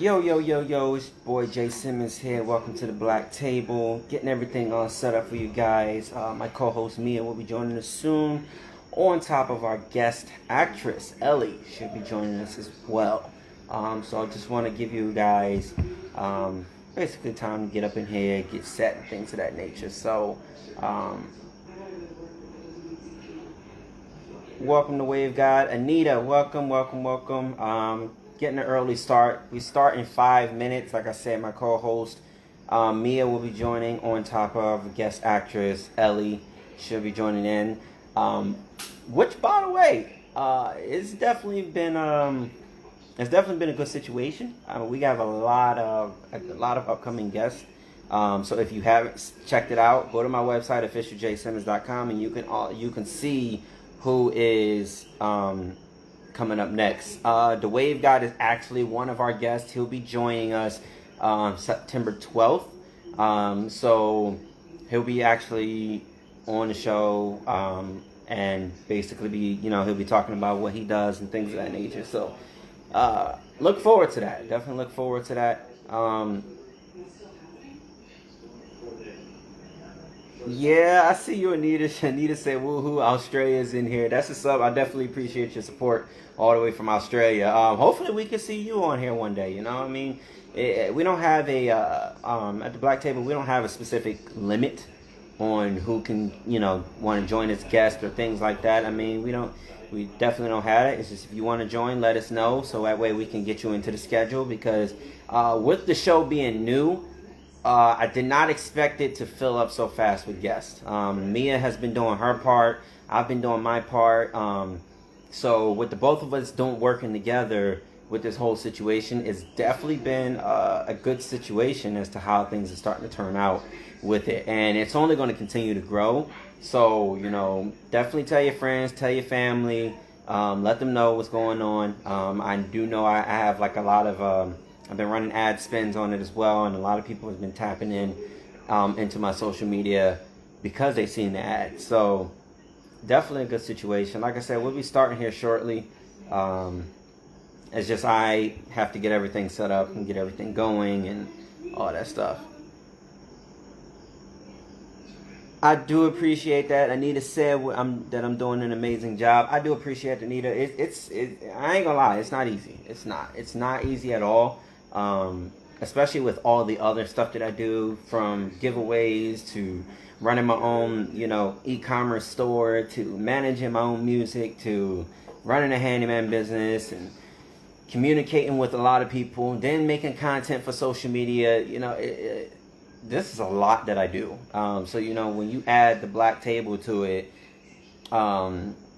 Yo, it's your boy Jay Simmons here. Welcome to the Black Table. Getting everything all set up for you guys. My co-host Mia will be joining us soon. On top of our guest actress, Elle, should be joining us as well. So I just want to give you guys basically time to get up in here, get set, and things of that nature. So, welcome to Wave God. Anita, welcome. Getting an early start. We start in 5 minutes. Like I said, my co-host Mia will be joining on top of guest actress Elle. She'll be joining in. Which, by the way, it's definitely been a good situation. We have a lot of upcoming guests. So if you haven't checked it out, go to my website officialjsimmons.com and you can see who is coming up next. The Wave God is actually one of our guests. He'll be joining us September 12th. So he'll be actually on the show and basically he'll be talking about what he does and things of that nature. So look forward to that. Definitely look forward to that. Yeah, I see you, Anita. Anita said, woohoo, Australia's in here. That's what's up. I definitely appreciate your support all the way from Australia. Hopefully we can see you on here one day, you know what I mean? We don't have at the Black Table, we don't have a specific limit on who can, want to join as guests or things like that. I mean, we definitely don't have it. It's just if you want to join, let us know. So that way we can get you into the schedule because with the show being new, I did not expect it to fill up so fast with guests. Mia has been doing her part. I've been doing my part. So with the both of us working together with this whole situation, it's definitely been a good situation as to how things are starting to turn out with it. And it's only going to continue to grow. So, definitely tell your friends, tell your family, let them know what's going on. I do know I have like a lot of... I've been running ad spins on it as well, and a lot of people have been tapping in into my social media because they've seen the ad. So definitely a good situation. Like I said, we'll be starting here shortly. It's just I have to get everything set up and get everything going and all that stuff. I do appreciate that. Anita said that I'm doing an amazing job. I do appreciate it, Anita. I ain't gonna lie, it's not easy. It's not easy at all. Especially with all the other stuff that I do, from giveaways to running my own, e-commerce store, to managing my own music, to running a handyman business and communicating with a lot of people, then making content for social media. This is a lot that I do. So when you add the Black Table to it,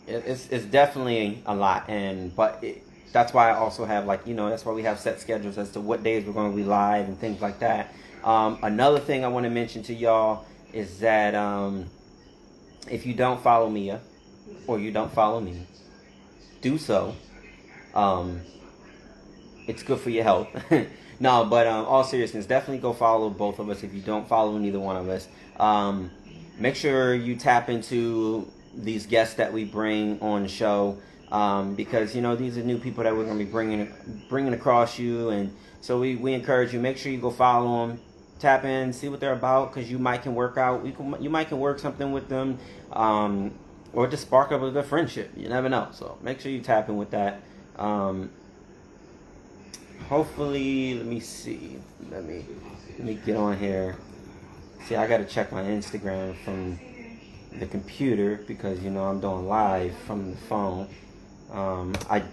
it's definitely a lot. That's why I also have that's why we have set schedules as to what days we're going to be live and things like that. Another thing I want to mention to y'all is that if you don't follow Mia or you don't follow me, do so. It's good for your health. No, but all seriousness, definitely go follow both of us if you don't follow neither one of us. Make sure you tap into these guests that we bring on the show. Because these are new people that we're going to be bringing across you, and so we encourage you, make sure you go follow them, tap in, see what they're about, because you might can work something with them, or just spark up a good friendship. You never know. So make sure you tap in with that. Hopefully, let me see. Let me get on here. See, I got to check my Instagram from the computer because I'm doing live from the phone.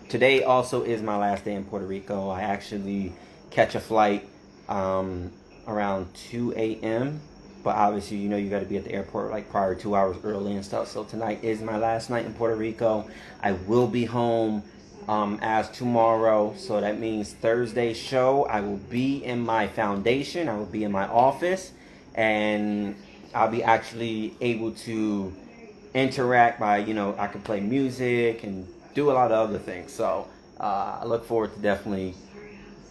Today also is my last day in Puerto Rico. I actually catch a flight around 2 a.m. But obviously, you got to be at the airport like prior 2 hours early and stuff. So tonight is my last night in Puerto Rico. I will be home as tomorrow. So that means Thursday's show, I will be in my foundation. I will be in my office. And I'll be actually able to interact by, I can play music and do a lot of other things. So I look forward to definitely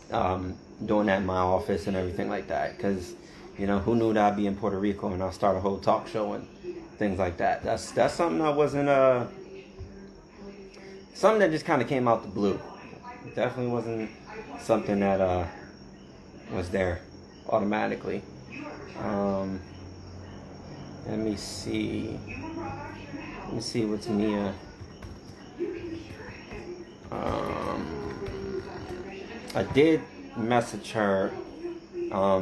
doing that in my office and everything like that. Because, who knew that I'd be in Puerto Rico and I'll start a whole talk show and things like that. That's something I wasn't, something that just kind of came out the blue. Definitely wasn't something that was there automatically. Um, let me see. Let me see what's Mia. I did message her,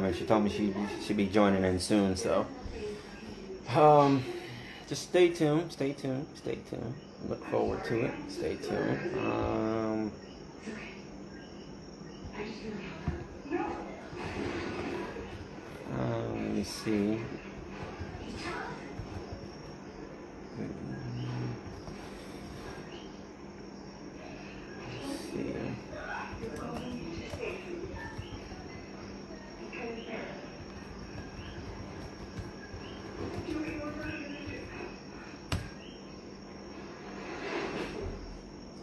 and she told me she should be joining in soon. So, just stay tuned. Stay tuned. Stay tuned. Look forward to it. Stay tuned. Let me see.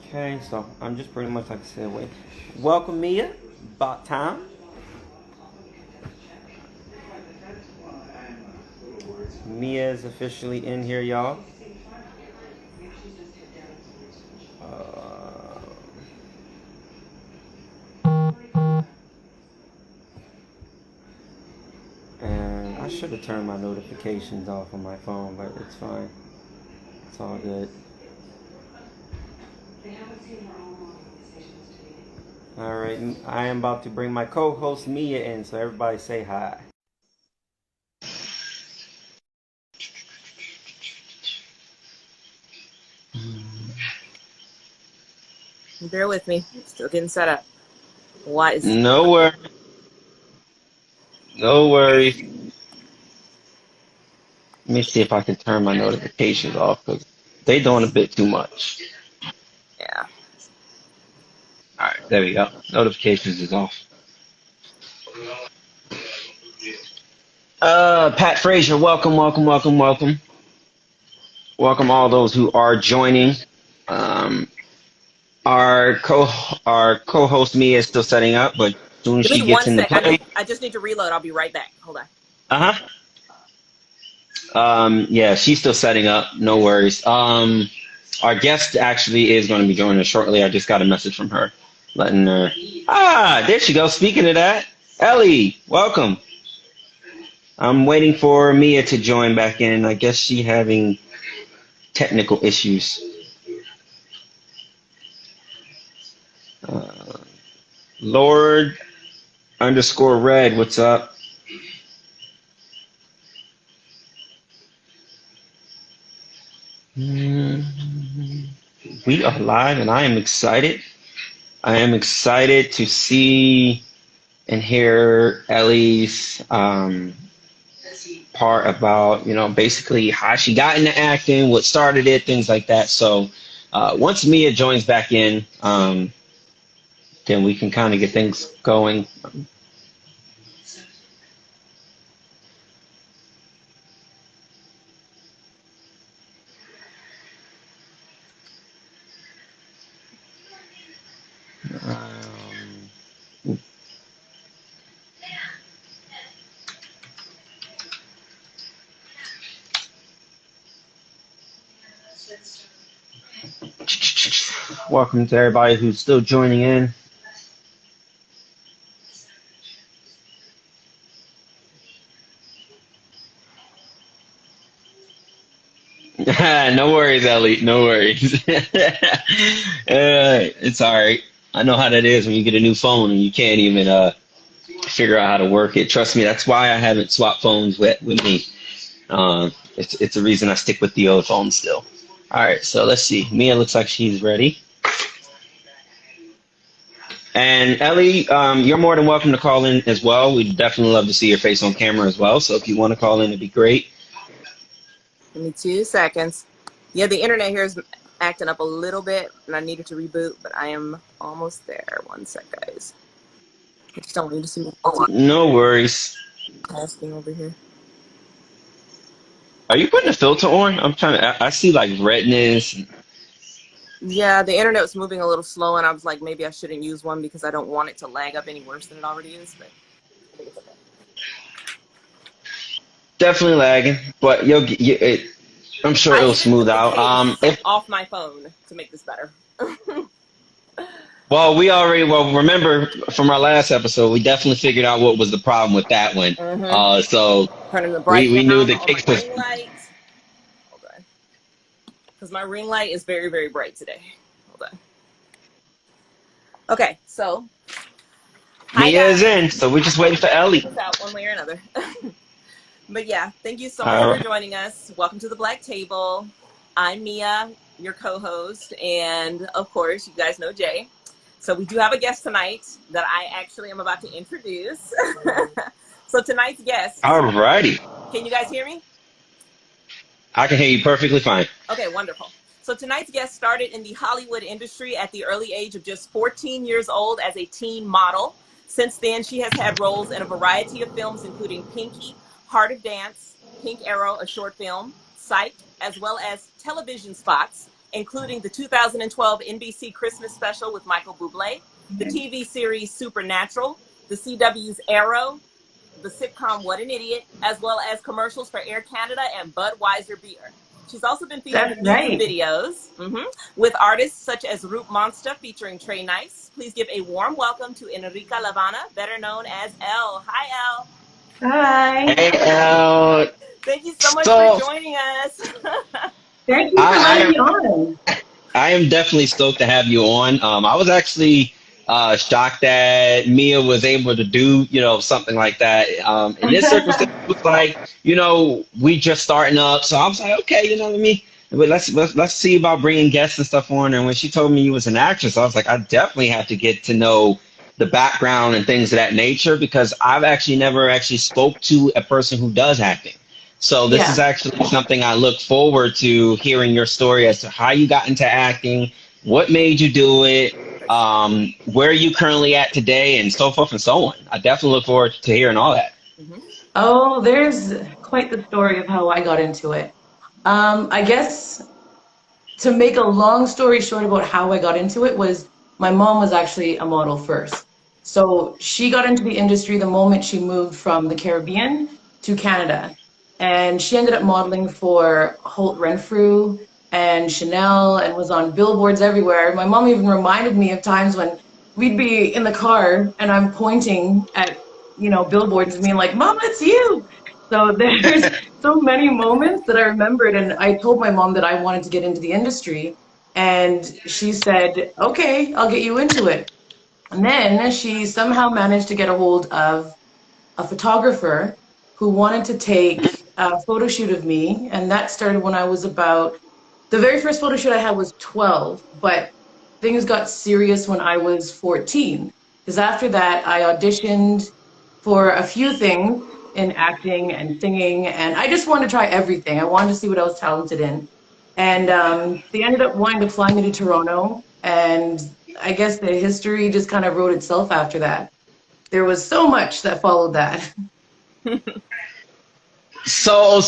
Okay, so I'm just pretty much like I said, wait. Welcome, Mia. About time. Mia is officially in here, y'all. And I should have turned my notifications off on my phone, but it's fine. It's all good. All right, I am about to bring my co-host Mia in, so everybody say hi. Bear with me. Still getting set up. What is... No worries. No worries. Let me see if I can turn my notifications off because they doing a bit too much. Yeah. All right, there we go. Notifications is off. Pat Frazier, welcome, welcome, welcome, welcome. Welcome all those who are joining. Um, our co-host Mia is still setting up, but as soon as Give me she gets 1 into sec. play, I just need to reload. I'll be right back. Hold on. uh-huh. Yeah, she's still setting up. No worries. Our guest actually is going to be joining us shortly. I just got a message from her, letting her. Ah, there she goes. Speaking of that, Elle, welcome. I'm waiting for Mia to join back in. I guess she having technical issues. Uh, Lord underscore red, what's up? We are live, and I am excited. I am excited to see and hear Ellie's part about, basically how she got into acting, what started it, things like that. So once Mia joins back in, then we can kind of get things going. Welcome to everybody who's still joining in. No worries, Ellie. No worries. It's all right. I know how that is when you get a new phone and you can't even figure out how to work it. Trust me, that's why I haven't swapped phones with me. It's a reason I stick with the old phone still. All right, so let's see. Mia looks like she's ready. And Ellie, you're more than welcome to call in as well. We'd definitely love to see your face on camera as well. So if you want to call in, it'd be great. Give me 2 seconds. Yeah, the internet here is acting up a little bit, and I needed to reboot, but I am almost there. 1 sec, guys. I just don't want you to see me No worries. asking over here. Are you putting a filter on? I'm trying to. I see like redness. Yeah, the internet was moving a little slow, and I was like, maybe I shouldn't use one because I don't want it to lag up any worse than it already is. But I think it's okay. Definitely lagging, but I'm sure I it'll even smooth took the out. case If off my phone to make this better. Well, remember from our last episode, we definitely figured out what was the problem with that one. Mm-hmm. So Turning the we, bright we knew down the on my case was. ring light. Hold on. Because my ring light is very, very bright today. Hold on. Okay, so hi Mia is guys. in, so we're just waiting for We'll Ellie. figure this out one way or another. But yeah, thank you so much All for right. joining us. Welcome to the Black Table. I'm Mia, your co-host, and of course, you guys know Jay. So we do have a guest tonight that I actually am about to introduce. So tonight's guest, All righty. can you guys hear me? I can hear you perfectly fine. Okay, wonderful. So tonight's guest started in the Hollywood industry at the early age of just 14 years old as a teen model. Since then, she has had roles in a variety of films, including Pinky, Heart of Dance, Pink Arrow, a short film, Psych, as well as television spots, including the 2012 NBC Christmas special with Michael Bublé, the TV series Supernatural, the CW's Arrow, the sitcom What an Idiot, as well as commercials for Air Canada and Budweiser beer. She's also been featured That's in music right. videos with artists such as Root Monster featuring Trey Nice. Please give a warm welcome to Enrica Lavana, better known as Elle. Hi, Elle. Hi. Hey, Elle. Thank you so much for So joining us. Thank you for I letting am me on. I am definitely stoked to have you on. I was actually shocked that Mia was able to do, something like that. In this circumstance, it was like, we just starting up. So I was like, okay, you know what I mean? But let's see about bringing guests and stuff on. And when she told me you was an actress, I was like, I definitely have to get to know the background and things of that nature because I've actually never actually spoke to a person who does acting. So this is Yeah. actually something I look forward to hearing your story as to how you got into acting, what made you do it, where are you currently at today, and so forth and so on. I definitely look forward to hearing all that. Mhm. Oh, there's quite the story of how I got into it. I guess to make a long story short about how I got into it was my mom was actually a model first. So she got into the industry the moment she moved from the Caribbean to Canada. And she ended up modeling for Holt Renfrew and Chanel and was on billboards everywhere. My mom even reminded me of times when we'd be in the car and I'm pointing at, billboards and being like, Mom, it's you. So there's so many moments that I remembered, and I told my mom that I wanted to get into the industry, and she said, "Okay, I'll get you into it." And then she somehow managed to get a hold of a photographer who wanted to take a photo shoot of me, and that started when I was about the very first photo shoot I had was 12, but things got serious when I was 14. Because after that, I auditioned for a few things in acting and singing, and I just wanted to try everything. I wanted to see what I was talented in. And they ended up wanting to fly me to Toronto, and I guess the history just kind of wrote itself after that. There was so much that followed that. So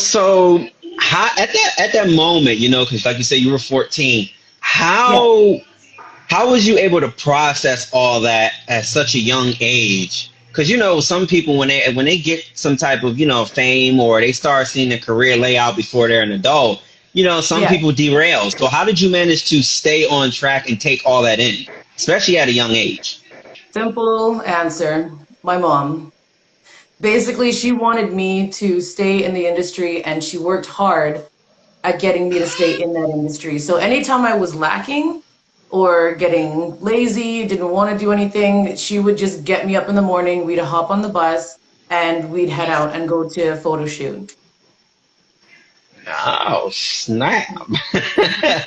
how at that moment, because like you said, you were 14. Yeah, How was you able to process all that at such a young age? Because some people when they get some type of fame or they start seeing a career lay out before they're an adult, some yeah. people derail. So how did you manage to stay on track and take all that in, especially at a young age? Simple answer. My mom. Basically, she wanted me to stay in the industry and she worked hard at getting me to stay in that industry. So anytime I was lacking or getting lazy, didn't want to do anything, she would just get me up in the morning, we'd hop on the bus and we'd head out and go to a photo shoot. Oh snap! I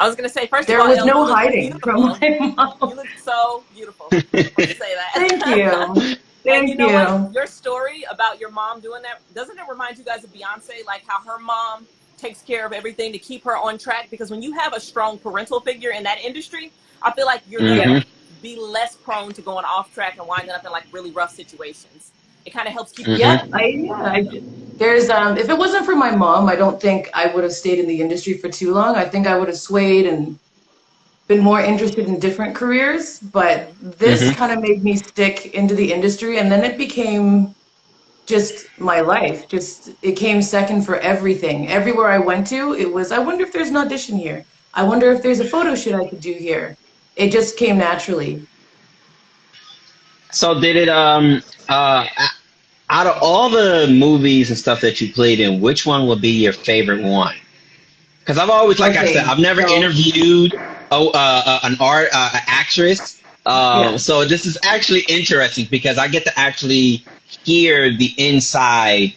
was going to say, first of There all, was Elle, you no look hiding from beautiful. my You mom. look so beautiful. I'll just say Thank that. you. And you Thank know what? you. Your story about your mom doing that, doesn't it remind you guys of Beyonce? Like how her mom takes care of everything to keep her on track? Because when you have a strong parental figure in that industry, I feel like you're going Yeah. to Hmm. be less prone to going off track and winding up in like really rough situations. It kind of helps keep you Hmm. Yep. grounded. There's if it wasn't for my mom, I don't think I would have stayed in the industry for too long. I think I would have swayed and been more interested in different careers, but this Hmm. kind of made me stick into the industry, and then it became just my life. Just it came second for everything. Everywhere I went to, it was, I wonder if there's an audition here. I wonder if there's a photo shoot I could do here. it just came naturally. So did it out of all the movies and stuff that you played in, which one would be your favorite one? Because I've always, like I said, Okay, I've never so interviewed an actress. yeah. So this is actually interesting because I get to actually hear the inside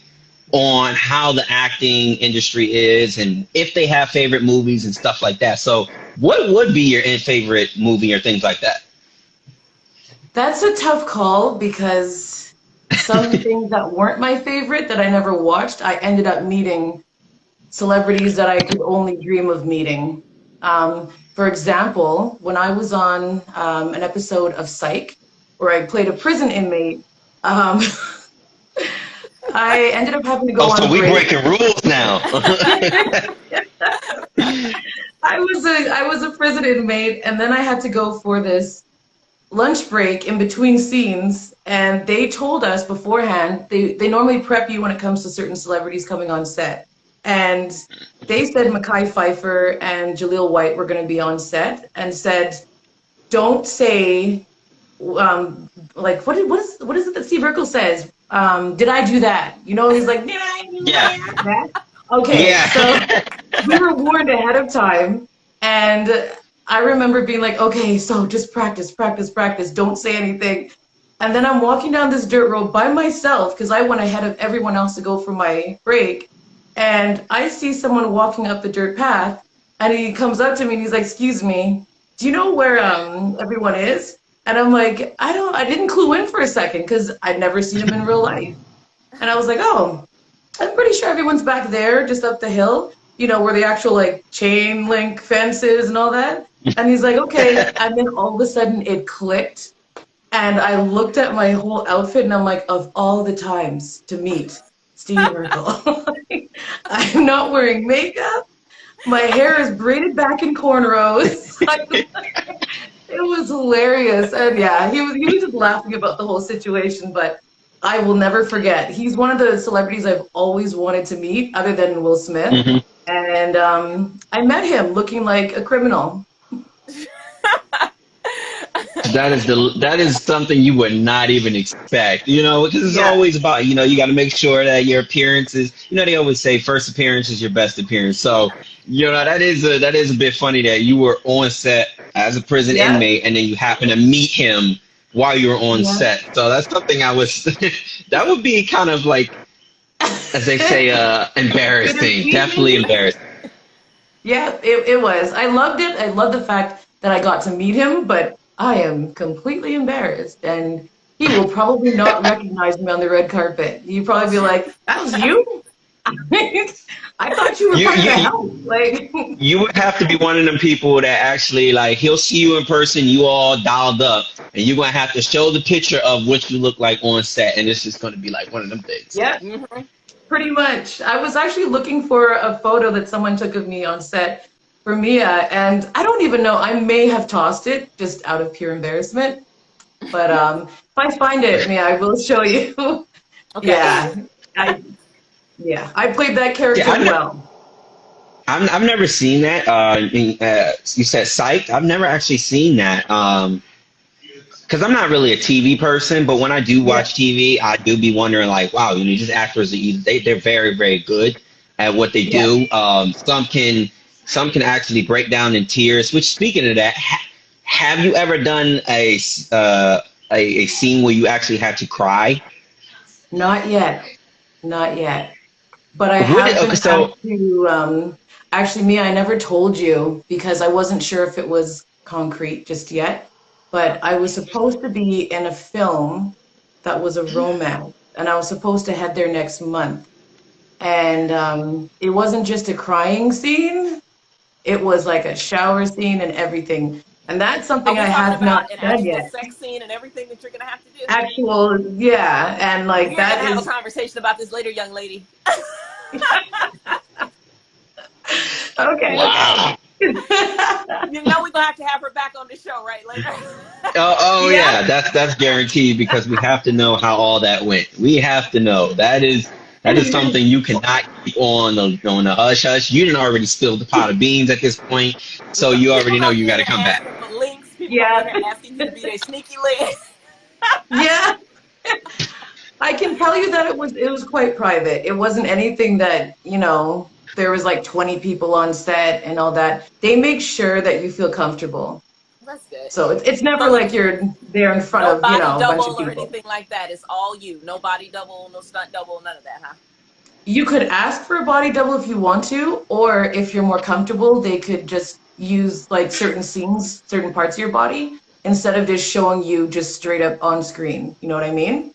on how the acting industry is and if they have favorite movies and stuff like that. So what would be your favorite movie or things like that? That's a tough call because some things that weren't my favorite that I never watched, I ended up meeting celebrities that I could only dream of meeting. For example, when I was on an episode of Psych, where I played a prison inmate, um, I ended up having to go Oh, so on we break. breaking rules now. I was a prison inmate, and then I had to go for this lunch break in between scenes, and they told us beforehand, they normally prep you when it comes to certain celebrities coming on set. And they said Mekhi Phifer and Jaleel White were going to be on set and said, don't say, like, what is it that Steve Urkel says? Did I do that? You know, he's like, did I do Yeah. that? Okay, so Yeah. we were warned ahead of time, and I remember being like, okay, so just practice, practice, practice, don't say anything. And then I'm walking down this dirt road by myself because I went ahead of everyone else to go for my break. And I see someone walking up the dirt path, and he comes up to me and he's like, excuse me, do you know where everyone is? And I'm like, I didn't clue in for a second because I'd never seen him in real life. And I was like, oh, I'm pretty sure everyone's back there, just up the hill, you know, where the actual like chain link fence is and all that. And he's like, okay. And then all of a sudden it clicked. And I looked at my whole outfit and I'm like, of all the times to meet Steve Urkel, I'm not wearing makeup. My hair is braided back in cornrows. It was hilarious. And yeah, he was just laughing about the whole situation, but I will never forget. He's one of the celebrities I've always wanted to meet, other than Will Smith. Mhm. And I met him looking like a criminal. That is something you would not even expect, you know, because it's Yeah. always about, you know, you got to make sure that your appearance is, you know, they always say first appearance is your best appearance. So, you know, that is a bit funny that you were on set as a prison Yeah. inmate and then you happen to meet him while you were on Yeah. set. So that's something I was that would be kind of like, as they say, embarrassing, definitely Bittersweet. embarrassing. Yeah, it was. I loved it. I loved the fact that I got to meet him, but I am completely embarrassed. And he will probably not recognize me on the red carpet. He'd probably be like, that was you? I thought you were You, part of the you, house. Like, You would have to be one of them people that actually, like, he'll see you in person, you all dialed up, and you're gonna have to show the picture of what you look like on set, and it's just gonna be like one of them things. yeah, Mhm. pretty much. I was actually looking for a photo that someone took of me on set for Mia, and I don't even know. I may have tossed it just out of pure embarrassment. But if I find it, Mia, I will show you. Okay. Yeah, I I played that Yeah, character well. I've never seen that. You said Psych. I've never actually seen that. Because I'm not really a TV person, but when I do Yeah, watch TV, I do be wondering, like, wow, you know, these actors they're very, very good at what they yeah. do. Some can actually break down in tears. Which, speaking of that, have you ever done a scene where you actually had to cry? Not yet, not yet. But I What? have Okay, been so asked to. Actually, Mia, I never told you because I wasn't sure if it was concrete just yet. But I was supposed to be in a film that was a romance, and I was supposed to head there next month. And it wasn't just a crying scene; it was like a shower scene and everything. And that's Are something I we talking have not about an said actual yet. sex scene and everything that you're gonna have to do? Actual, yeah, and like We're gonna that have a is conversation about this later, young lady. okay. wow. You know we're gonna have her back on the show right later. Oh Yeah. yeah, that's guaranteed because we have to know how all that went. We have to know. That is something you cannot keep on the hush hush. You didn't already spilled the pot of beans at this point, so you already People know gonna you be got in to there come back. asking for links. people Yeah. over here asking you to be their sneaky link. Yeah. I can tell you that it was quite private. It wasn't anything that, there was like 20 people on set and all that. They make sure that you feel comfortable. That's good. So it's never So like you're there in front no of, body a bunch of double or people. anything like that. It's all you. No body double, no stunt double, none of that, huh? You could ask for a body double if you want to, or if you're more comfortable, they could just use like certain scenes, certain parts of your body, instead of just showing you just straight up on screen. You know what I mean?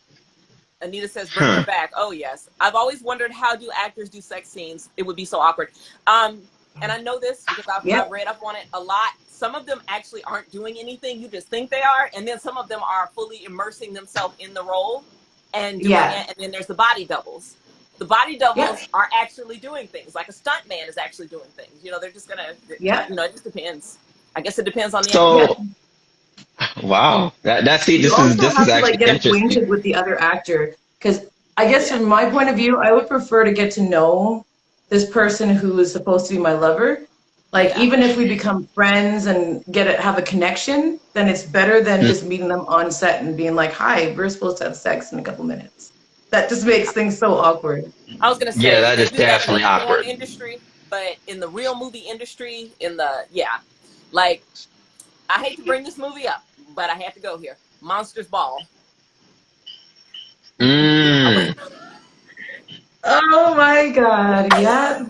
Anita says, bring her back. Oh, yes. I've always wondered, how do actors do sex scenes? It would be so awkward. And I know this because I've read up on it a lot. Some of them actually aren't doing anything. You just think they are. And then some of them are fully immersing themselves in the role and doing Yeah. it. And then there's the body doubles. The body doubles are actually doing things. Like a stunt man is actually doing things. They're just going to, it just depends. I guess it depends on the So, wow, this You also is have to actually like get interesting. acquainted with the other actor, because I guess from my point of view, I would prefer to get to know this person who is supposed to be my lover. Like even if we become friends and have a connection, then it's better than just meeting them on set and being like, "Hi, we're supposed to have sex in a couple minutes." That just makes things so awkward. I was going to Yeah, say, that they is do that in definitely the porn awkward. industry, but in the real movie industry, like, I hate to bring this movie up, but I have to go here. Monsters Ball. Oh my God, yeah.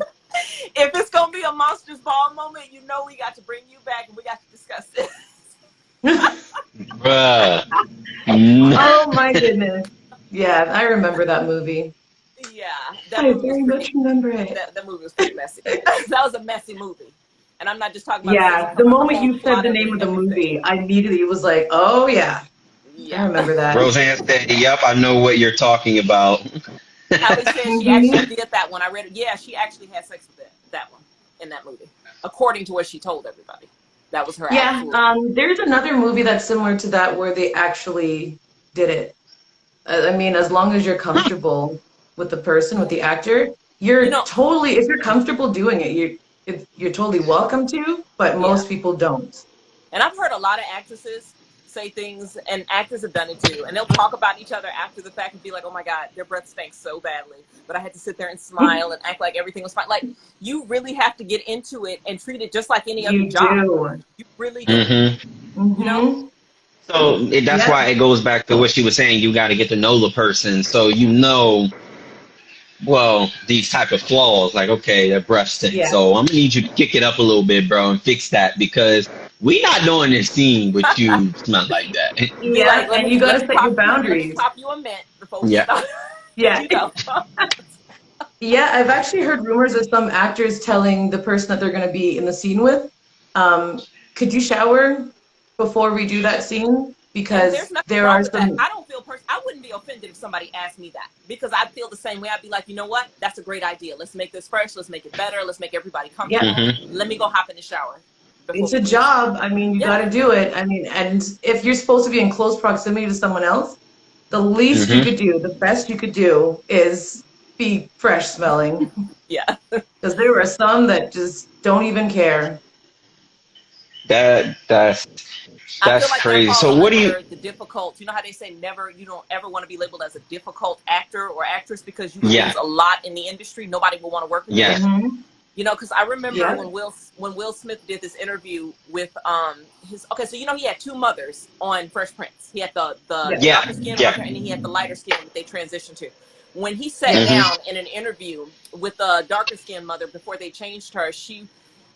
If it's going to be a Monsters Ball moment, we got to bring you back and we got to discuss this. Bruh. Oh my goodness. Yeah, I remember that movie. Yeah, that I movie was very much remember it. that movie was pretty messy. That was a messy movie. And I'm not just talking about sex. Yeah, I'm the talking about the moment whole you said plot the of name it of and the everything. movie, I immediately was like, oh yeah, I remember that. Roseanne said, "Yep, I know what you're talking about." Hallie says she actually did that one. I read it. Yeah, she actually had sex with that one in that movie, according to what she told everybody. That was her Yeah, actual. there's another movie that's similar to that where they actually did it. I mean, as long as you're comfortable with the person, with the actor, You you're know, totally, if you're comfortable doing it, you're totally welcome to, but yeah. most people don't. And I've heard a lot of actresses say things, and actors have done it too. And they'll talk about each other after the fact and be like, oh my God, their breath stinks so badly. But I had to sit there and smile and act like everything was fine. Like, you really have to get into it and treat it just like any other You job. do. You really do. You know? So that's why it goes back to what she was saying. You got to get to know the person, so well, these type of flaws, like, okay, their breath stinks, Yeah. so I'm gonna need you to kick it up a little bit, bro, and fix that, because we not doing this scene with you smell like that. Be like, let And you me got to set your pop boundaries. you a mint before we Yeah. start. Yeah. Yeah, I've actually heard rumors of some actors telling the person that they're going to be in the scene with, could you shower before we do that scene? And there's Because nothing there wrong are with that. some, I wouldn't be offended if somebody asked me that, because I feel the same way. I'd be like, you know what? That's a great idea. Let's make this fresh. Let's make it better. Let's make everybody comfortable. Let me go hop in the shower. it's a job. I mean, you got to do it. I mean, and if you're supposed to be in close proximity to someone else, the least you could do, the best you could do is be fresh smelling. Yeah. Because there are some that just don't even care. That's I feel like crazy. that So falls what do you? under the difficult. You know how they say you don't ever want to be labeled as a difficult actor or actress because you lose a lot in the industry. Nobody will want to work with you. You know, because I remember when Will Smith did this interview with his. Okay, so he had two mothers on Fresh Prince. He had the darker skinned mother, and then he had the lighter skin that they transitioned to. When he sat down in an interview with the darker skinned mother before they changed her,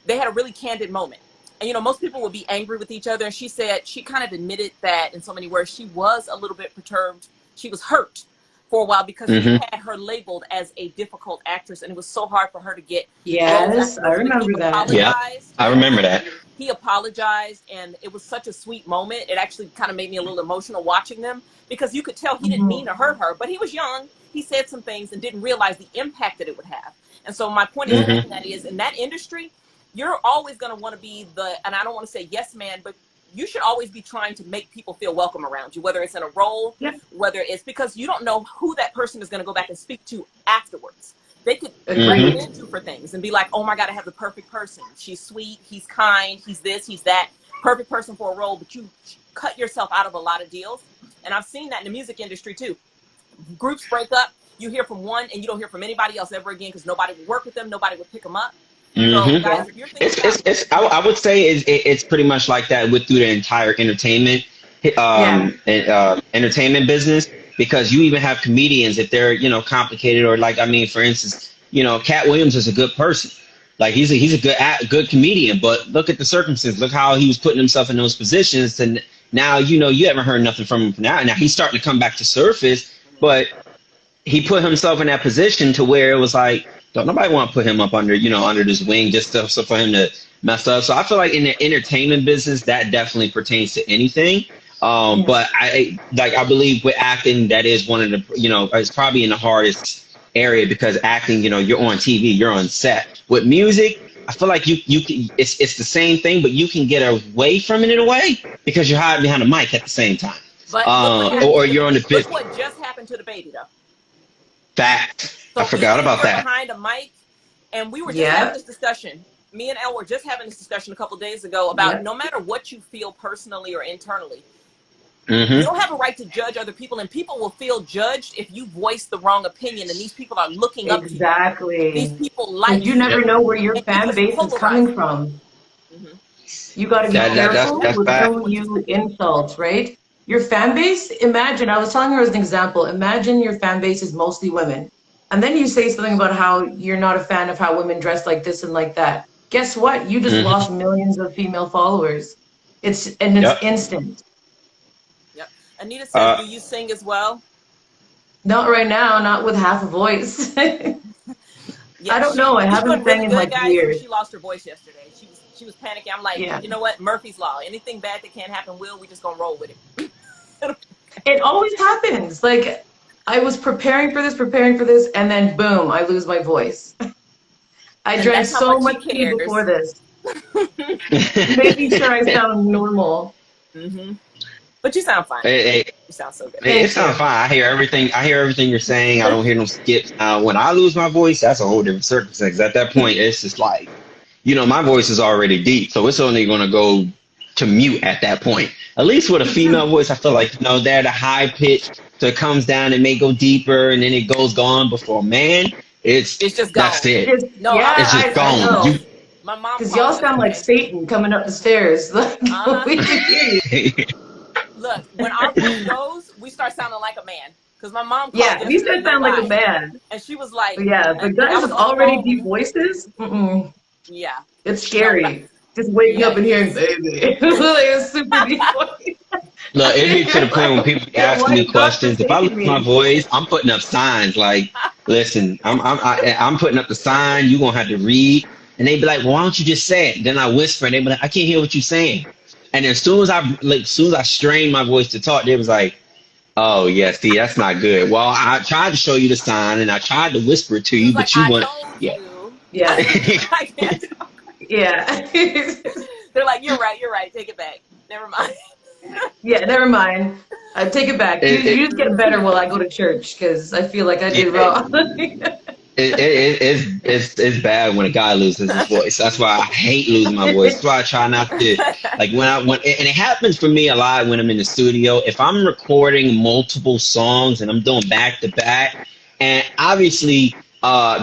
they had a really candid moment. And most people would be angry with each other. And she said she kind of admitted that in so many words she was a little bit perturbed. She was hurt for a while because he had her labeled as a difficult actress, and it was so hard for her to get Yes, I remember that. Yeah, I remember that. He apologized, and it was such a sweet moment. It actually kind of made me a little emotional watching them, because you could tell he didn't mean to hurt her, but he was young. He said some things and didn't realize the impact that it would have. And so my point is that is, in that industry, you're always going to want to be and I don't want to say yes man, but you should always be trying to make people feel welcome around you, whether it's in a role, whether it's because you don't know who that person is going to go back and speak to afterwards. They could recommend you for things and be like, oh my God, I have the perfect person. She's sweet. He's kind. He's this, he's that. perfect person for a role, but you cut yourself out of a lot of deals. And I've seen that in the music industry too. Groups break up, you hear from one and you don't hear from anybody else ever again because nobody would work with them, nobody would pick them up. So guys, if you're thinking I would say it's pretty much like that through the entire entertainment entertainment business, because you even have comedians, if they're, you know, complicated, or like, I mean, for instance, you know, Cat Williams is a good person. Like he's a good comedian, but look at the circumstances. Look how he was putting himself in those positions, and now, you know, you haven't heard nothing from him now. Now he's starting to come back to surface, but he put himself in that position to where it was like, don't nobody want to put him up under, you know, under this wing just so for him to mess up. So I feel like in the entertainment business, that definitely pertains to anything. But I believe with acting, that is one of the, you know, it's probably in the hardest area, because acting, you know, you're on TV, you're on set. With music, I feel like you can, it's the same thing, but you can get away from it in a way because you're hiding behind a mic at the same time. But or you're on the look what just happened to the baby though. Fact. So I forgot about that. Behind a mic, and we were just having this discussion. Me and Elle were just having this discussion a couple days ago about no matter what you feel personally or internally, you don't have a right to judge other people, and people will feel judged if you voice the wrong opinion, and these people are looking up to you. These people like you never know where your fan base is coming from. You got to be careful with whom you insult, right? Your fan base, imagine, I was telling her as an example, imagine your fan base is mostly women. And then you say something about how you're not a fan of how women dress like this and like that. Guess what? You just lost millions of female followers. It's instant. Yep. Anita says, do you sing as well? Not right now, not with half a voice. I don't know. I haven't sang in like years. She lost her voice yesterday. She was panicking. I'm like, you know what? Murphy's Law. Anything bad that can't happen we just gonna roll with it. It always happens. Like, I was preparing for this, and then boom, I lose my voice. I drank so much tea before this. Making sure I sound normal. But you sound fine. You sound so good. It sounds fine. I hear everything you're saying. I don't hear no skips. When I lose my voice, that's a whole different circumstance. At that point, it's just like, you know, my voice is already deep, so it's only going to go to mute at that point. At least with a female voice, I feel like, you know, they're the high pitch, so it comes down and may go deeper, and then it goes gone. Before man, it's just gone. That's it. It's just gone. My mom, because y'all sound like Satan coming up the stairs. We can hear you. Look, when our voice goes, we start sounding like a man. Because my mom, we start sounding like a man, and she was like, but guys with already deep voices, it's scary. Just waking up and hearing baby. Like a super deep voice. Look, it be to the point when people ask me questions. If I lose my voice, I'm putting up signs like, listen, I'm putting up the sign, you're gonna have to read. And they be like, well, why don't you just say it? Then I whisper, and they be like, I can't hear what you're saying. And as soon as I strained my voice to talk, they was like, oh yeah, see, that's not good. Well, I tried to show you the sign, and I tried to whisper it to you, but you went, I can't talk. They're like, you're right, take it back. Never mind. Never mind. I take it back. You just get better while I go to church, because I feel like I did wrong. It's bad when a guy loses his voice. That's why I hate losing my voice. That's why I try not to, like, and it happens for me a lot when I'm in the studio. If I'm recording multiple songs and I'm doing back to back, and obviously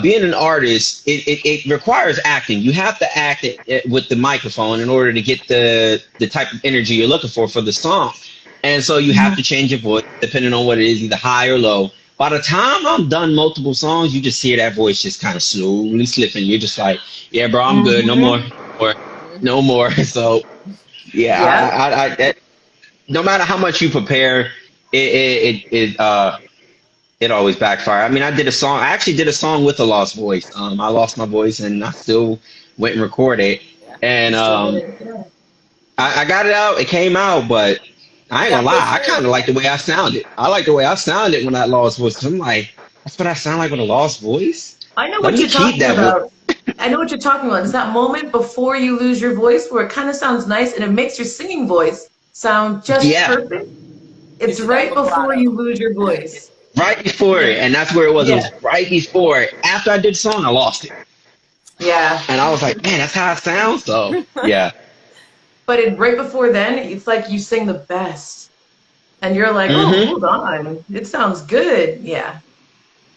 being an artist, it requires acting. You have to act with the microphone in order to get the type of energy you're looking for the song. And so you have to change your voice depending on what it is, either high or low. By the time I'm done multiple songs, you just hear that voice just kind of slowly slipping. You're just like, yeah, bro, I'm good. No more. So, I no matter how much you prepare, it always backfires. I mean, I actually did a song with a lost voice. I lost my voice, and I still went and recorded it. And I got it out. It came out, but I ain't gonna lie, I kind of like the way I sounded. I like the way I sounded when I lost voice. I'm like, that's what I sound like with a lost voice? I know what you're talking about. I know what you're talking about. It's that moment before you lose your voice where it kind of sounds nice and it makes your singing voice sound just perfect. It's right before you lose your voice. Right before it, and that's where it was. It was right before it. After I did the song, I lost it. Yeah. And I was like, man, that's how I sound. So, yeah. but right before then, it's like you sing the best. And you're like, oh, hold on. It sounds good. Yeah.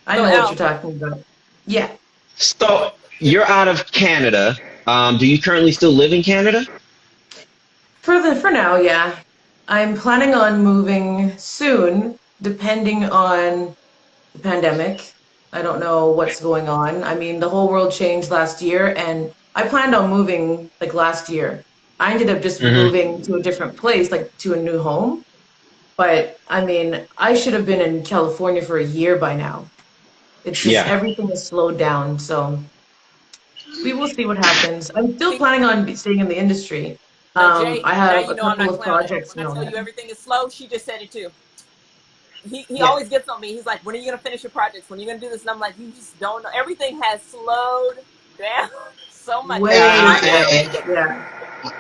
I So know what you're Elle, talking about. Yeah. So you're out of Canada. Do you currently still live in Canada? For now, yeah. I'm planning on moving soon, depending on the pandemic. I don't know what's going on. I mean, the whole world changed last year, and I planned on moving like last year. I ended up just moving to a different place, like to a new home. But I mean, I should have been in California for a year by now. It's just Yeah. everything is slowed down, so we will see what happens. I'm still see, planning on staying in the industry. now Jay, I now have you a know I'm couple not of clowning. projects When and I all tell you that. everything is slow, she just said it too. He Yeah. always gets on me. He's like, when are you gonna finish your projects? When are you gonna do this? And I'm like, you just don't know. Everything has slowed down so much. Way Right now, slow. Yeah.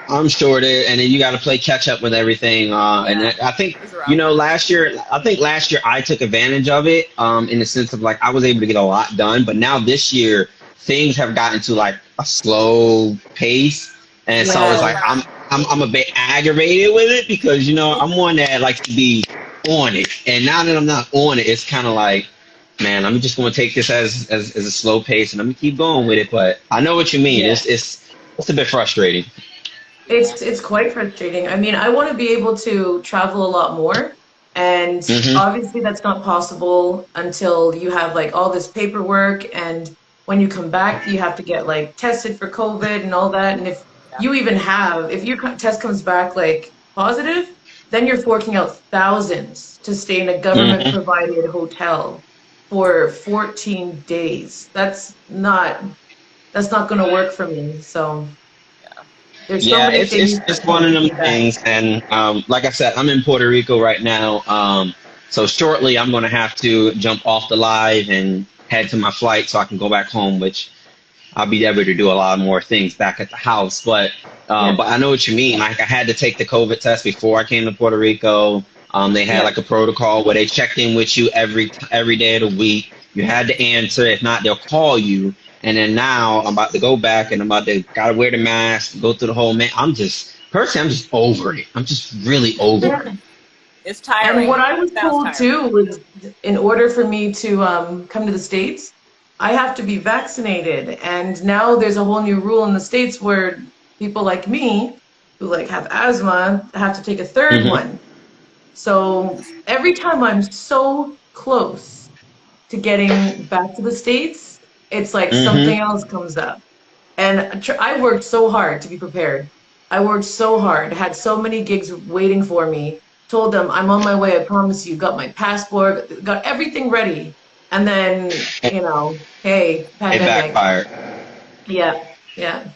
I'm sure there, and then you got to play catch up with everything. And yeah, I think, it's rough. last year I took advantage of it, in the sense of like I was able to get a lot done. But now this year things have gotten to like a slow pace, and so it's Yeah. like I'm a bit aggravated with it because I'm one that likes to be on it, and now that I'm not on it, it's kind of like, man, I'm just going to take this as a slow pace, and I'm gonna keep going with it. But I know what you mean. Yeah. It's a bit frustrating. Yeah. It's quite frustrating. I mean, I want to be able to travel a lot more, and obviously that's not possible until you have like all this paperwork, and when you come back, you have to get like tested for COVID and all that. And Yeah. if your test comes back like positive, then you're forking out thousands to stay in a government hmm provided hotel for 14 days. That's not going to work for me. So there's so Yeah, many it's things it's that it's one of them keep back. things, and like I said, I'm in Puerto Rico right now. So shortly, I'm going to have to jump off the live and head to my flight so I can go back home, which I'll be able to do a lot more things back at the house. Yeah, But I know what you mean. Like I had to take the COVID test before I came to Puerto Rico. They had yeah, like a protocol where they checked in with you every day of the week. You had to answer. If not, they'll call you. And then now I'm about to go back and I'm about to gotta wear the mask, go through the whole man. I'm just over it. I'm just really over yeah. it. It's And tiring. what I was Sounds told tiring. too was in order for me to come to the States, I have to be vaccinated. And now there's a whole new rule in the States where people like me who like have asthma have to take a third hmm one. So every time I'm so close to getting back to the States, it's like hmm something else comes up. And I worked so hard to be prepared. I worked so hard, had so many gigs waiting for me. Told them I'm on my way. I promise you. Got my passport, got everything ready, and then hey, It pandemic. backfired. Yeah, yeah,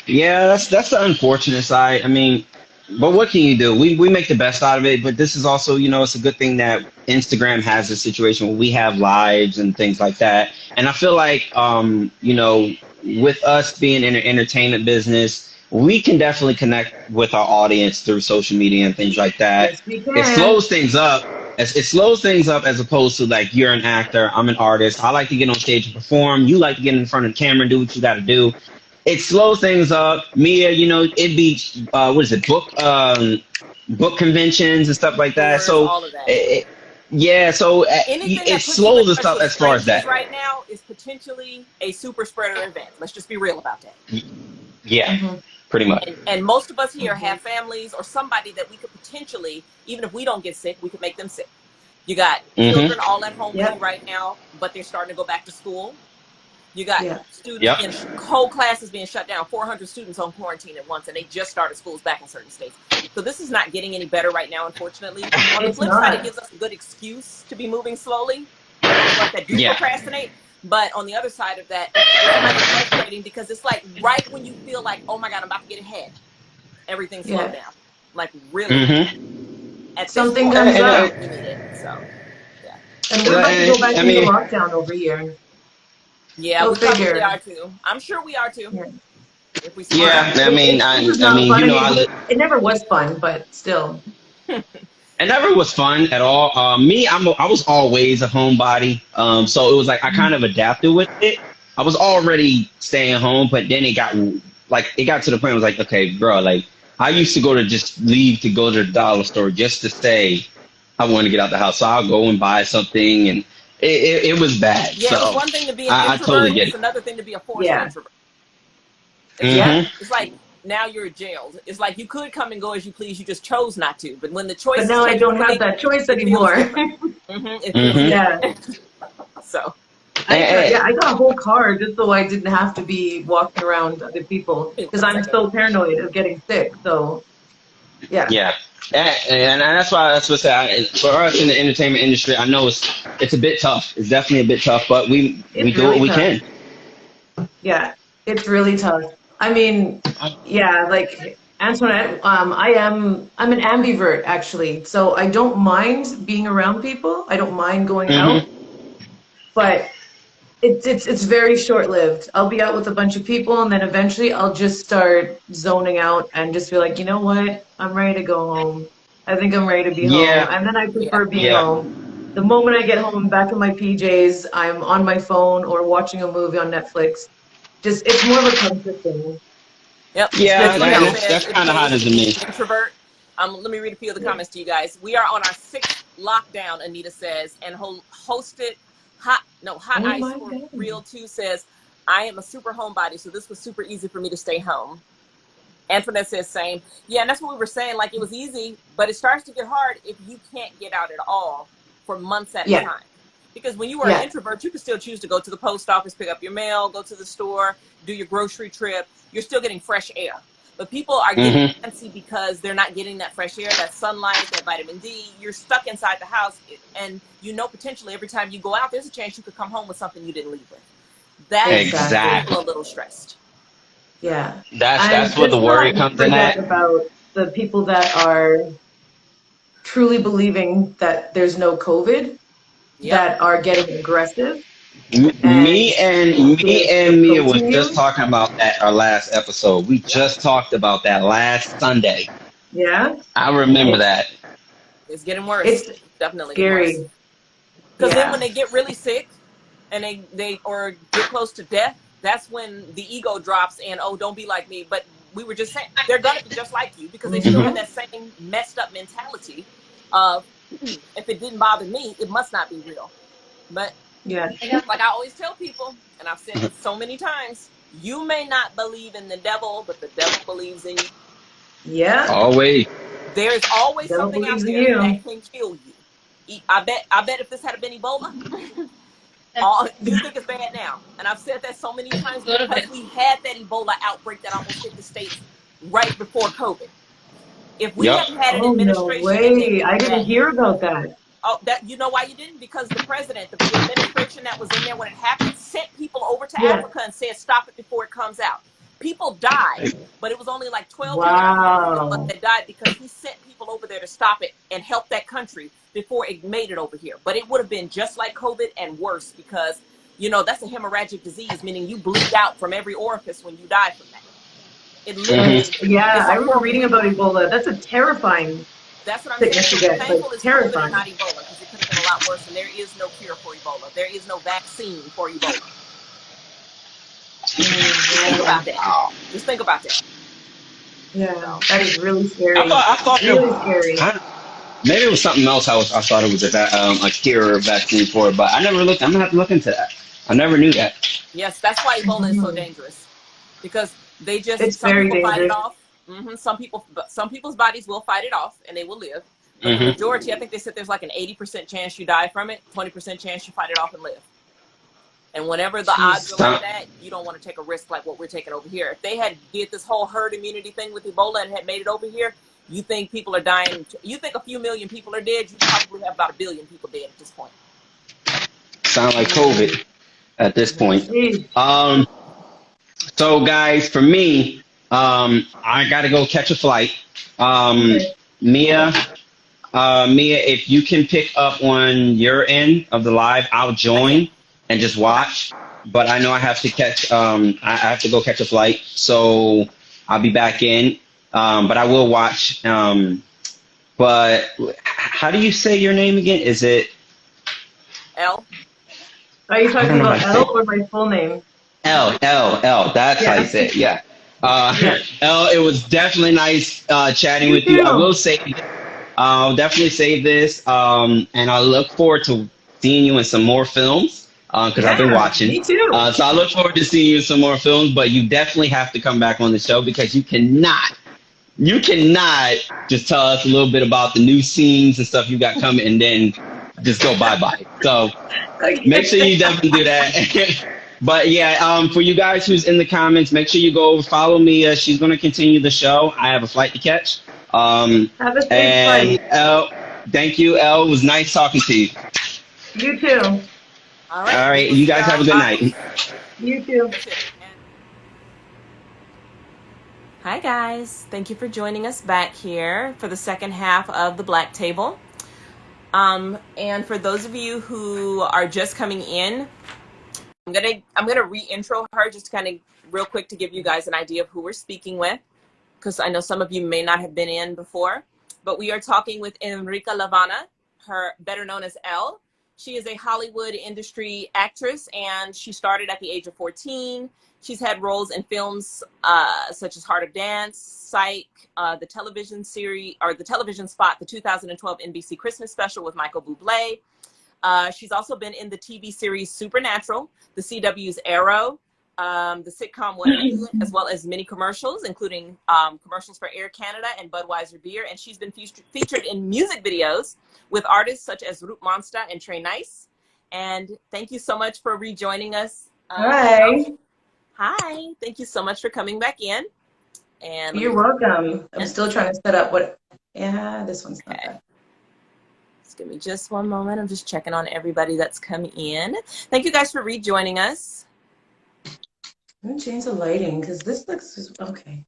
Yeah, that's the unfortunate side. I mean, but what can you do? We make the best out of it. But this is also, it's a good thing that Instagram has a situation where we have lives and things like that. And I feel like, with us being in the entertainment business, we can definitely connect with our audience through social media and things like that. yes, we It can. slows things up. It slows things up as opposed to like you're an actor, I'm an artist. I like to get on stage and perform. You like to get in front of the camera and do what you got to do. It slows things up. Mia, it'd be what is it, book conventions and stuff like that. Tours, So all of that. yeah, so Anything it that puts you in slows us touch up with as far as strangers that. right now is potentially a super spreader event. Let's just be real about that. Yeah, Hmm. pretty much. And most of us here Hmm. have families or somebody that we could potentially, even if we don't get sick, we could make them sick. You got hmm children all at home with you Yep, right now, but they're starting to go back to school. You got yeah, students Yep. being whole classes being shut down, 400 students on quarantine at once, and they just started schools back in certain states. So this is not getting any better right now, unfortunately. On the it's flip side, it not. gives us a good excuse to be moving slowly for those of us that do Yeah. procrastinate. But on the other side of that, it's kind of frustrating because it's like right when you feel like, oh my God, I'm about to get ahead, everything slowed Yeah, down. Like really, hmm at this something point, comes And, up, we need it. So yeah. and we're about to go back I into mean, lockdown over here. Yeah, Go we probably figure. are too. I'm sure we are too, Yeah. if we stay yeah. healthy. I mean, This is I not mean, fun. I I mean, live. it never was fun, but still. It never was fun at all. Me, I was always a homebody. So it was like I kind of adapted with it. I was already staying home, but then it got like it got to the point. I was like, okay, bro, like I used to just leave to go to the dollar store just to say I want to get out the house. So I'll go and buy something, and it was bad. Yeah, it was So one thing to be an I totally introvert. get It's it. another thing to be a forced Yeah. introvert. Yeah. It's like now you're jailed. It's like you could come and go as you please. You just chose not to. But when the choice But is now I taken don't have away, that choice it feels anymore. different. It feels Yeah. different. So I got a whole car just so I didn't have to be walking around other people because I'm so paranoid of getting sick. So yeah, Yeah, and that's why that's what I say. For us in the entertainment industry, I know it's a bit tough. It's definitely a bit tough, but we it's do what really we tough. can. Yeah, it's really tough. I mean, yeah, like Antoinette, I'm an ambivert actually, so I don't mind being around people. I don't mind going Hmm. out, but it's very short-lived. I'll be out with a bunch of people and then eventually I'll just start zoning out and just be like, you know what? I'm ready to go home. I think I'm ready to be home. Yeah, And then I yeah, prefer being yeah, home. The moment I get home, I'm back in my PJs, I'm on my phone or watching a movie on Netflix. Just it's more of a comfort thing. yep. yeah. Just, you Antoinette know, says That's it kind of how it pays is to to be me. an introvert. Let me read a few of the yeah. comments to you guys. We are on our 6th lockdown, Anita says, and hosted Hot Oh Ice my for God. Real 2 says, I am a super homebody, so this was super easy for me to stay home. Antoinette says same. Yeah, and that's what we were saying. Like it was easy, but it starts to get hard if you can't get out at all for months at a Yeah, time. Because when you are an yeah, introvert, you can still choose to go to the post office, pick up your mail, go to the store, do your grocery trip. You're still getting fresh air. But people are getting Hmm. antsy because they're not getting that fresh air, that sunlight, that vitamin D. You're stuck inside the house, and potentially every time you go out, there's a chance you could come home with something you didn't leave with. That makes exactly. people a Exactly. little stressed. Yeah. That's And what the let's worry not comes in forget at. about the people that are truly believing that there's no COVID, Yep. that are getting aggressive and Me and the Mia was protein just meal. talking about that our last episode. We Yep. just talked about that last Sunday. Yeah, I remember it's that. It's getting worse. it's Definitely getting worse. scary. Because then when Yeah, they get really sick and they or get close to death, that's when the ego drops and, oh, don't be like me. But we were just saying they're gonna be just like you because they still have Hmm. hmm, that same messed up mentality of if it didn't bother me, it must not be real. But yeah, like I always tell people, and I've said this so many times, you may not believe in the devil, but the devil believes in you. yeah. Always. There is always Devil something out believes in there you. that can kill you. I bet if this had been Ebola, you think it's bad now. And I've said that so many times because we had that Ebola outbreak that almost hit the states right before COVID. If we Yep. hadn't had an Oh no administration in there way! I didn't that hear about that. that you know why you didn't? Because the president, the administration that was in there when it happened, sent people over to Yeah. Africa and said, "Stop it before it comes out." People died, but it was only like 12 people, I think it was, Wow. that died because he sent people over there to stop it and help that country before it made it over here. But it would have been just like COVID and worse because that's a hemorrhagic disease, meaning you bleed out from every orifice when you die from that. It Hmm. literally, Yeah, it's a I remember horrible reading thing. about Ebola. That's a terrifying That's what I'm saying. sickness to So we're get. Like thankful it's COVID and terrifying. not Ebola because it could have been a lot worse. And there is no cure for Ebola. There is no vaccine for Ebola. Think Yeah. about that. Just think about that. Yeah. So That is really I scary. thought I thought Really scary. maybe it was something else. I thought it was a cure or vaccine for it, but I never looked. I'm gonna have to look into that. I never knew that. yes, that's why Ebola is so Mhm. dangerous because It's some very people fight it dangerous. off. Some people's bodies will fight it off and they will live. But the Hmm. majority, I think they said there's like an 80% chance you die from it, 20% chance you fight it off and live. And whenever the odds Jeez. are like Sound, that, you don't want to take a risk like what we're taking over here. If they had did this whole herd immunity thing with Ebola and had made it over here, you think people are dying? You think a few million people are dead? You probably have about 1 billion people dead at this point. sound like Mm. COVID at this point. Jeez. Um. So guys, for me, I gotta go catch a flight. Um, Okay. Mia, Mia, if you can pick up on your end of the live, I'll I can. join and just Okay. watch. But I know I have to catch. I have to go catch a flight, so I'll be back in. But I will watch. But how do you say your name again? Is it? Elle. Are you I talking don't know how about to say Elle it. or my full name? L. That's how you Yeah. say it. Yeah. Yeah. Elle, it was definitely nice chatting You with you. I too. will say, I'll definitely save this, and I look forward to seeing you in some more films because I've been Yeah, watching. me too. So I look forward to seeing you in some more films. But you definitely have to come back on the show because you cannot just tell us a little bit about the new scenes and stuff you got coming, and then just go bye bye. So make sure Okay. you definitely do that. But yeah, for you guys who's in the comments, make sure you go over, follow me. She's going to continue the show. I have a flight to catch. Have a safe And flight. Elle, thank you, Elle. It was nice talking to you. You too. All All right, we right, will you see guys have y'all. a good night. You too. Hi guys, thank you for joining us back here for the second half of the Black Table. And for those of you who are just coming in, I'm gonna re-intro her just kind of real quick to give you guys an idea of who we're speaking with, because I know some of you may not have been in before. But we are talking with Enrica Lavana, her better known as Elle. She is a Hollywood industry actress, and she started at the age of 14. She's had roles in films such as Heart of Dance, Psych, the television series, or the television spot, the 2012 NBC Christmas special with Michael Bublé. She's also been in the TV series Supernatural, the CW's Arrow, the sitcom What We Do, as well as many commercials, including commercials for Air Canada and Budweiser beer. And she's been featured in music videos with artists such as Root Monster and Trey Nice. And thank you so much for rejoining us. Hi. Hi, thank you so much for coming back in. And let You're me welcome. I'm still trying to set up what. Yeah, this one's not bad. Just give me just one moment. I'm just checking on everybody that's come in. Thank you guys for rejoining us. I'm gonna change the lighting because this looks okay.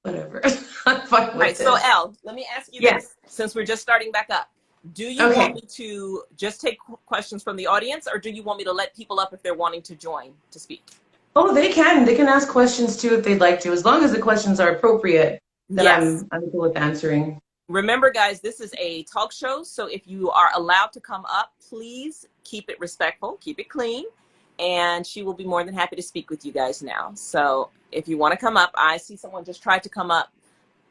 Whatever. I'm fine All with right, so this. Elle, let me ask you Yes. this, since we're just starting back up. Do you Okay. want me to just take questions from the audience, or do you want me to let people up if they're wanting to join to speak? Oh, they can. They can ask questions too if they'd like to, as long as the questions are appropriate. Then Yes. I'm cool with answering. Remember, guys, this is a talk show, so if you are allowed to come up, please keep it respectful, keep it clean, and she will be more than happy to speak with you guys now. So if you want to come up, I see someone just tried to come up,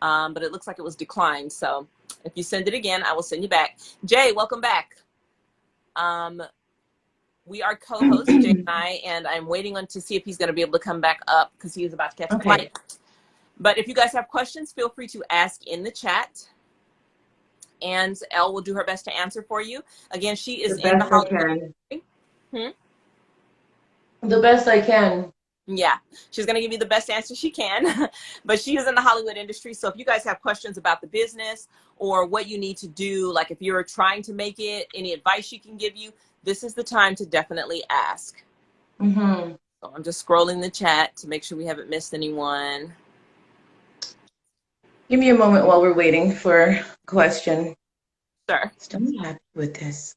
but it looks like it was declined. So if you send it again, I will send you back. Jay, welcome back. We are co-hosts, Jay and I, and I'm waiting on to see if he's going to be able to come back up because he is about to catch a flight. But if you guys have questions, feel free to ask in the chat, and Elle will do her best to answer for you. Again, she is in the Hollywood industry. The best I can. Yeah, she's going to give you the best answer she can, but she is in the Hollywood industry. So if you guys have questions about the business or what you need to do, like if you're trying to make it, any advice she can give you, this is the time to definitely ask. So I'm just scrolling the chat to make sure we haven't missed anyone. Give me a moment while we're waiting for a question. Sure. Still not happy with this.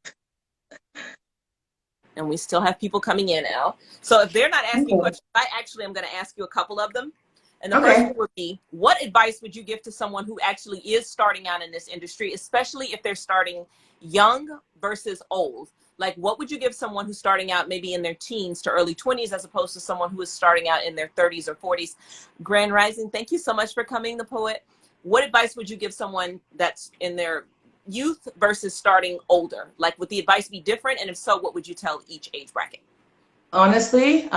And we still have people coming in, Elle. So if they're not asking questions, I actually am going to ask you a couple of them. And the first one would be, what advice would you give to someone who actually is starting out in this industry, especially if they're starting young versus old? Like, what would you give someone who's starting out maybe in their teens to early 20s as opposed to someone who is starting out in their 30s or 40s? Grand Rising, thank you so much for coming, the poet. What advice would you give someone that's in their youth versus starting older? Like, would the advice be different? And if so, what would you tell each age bracket? Honestly,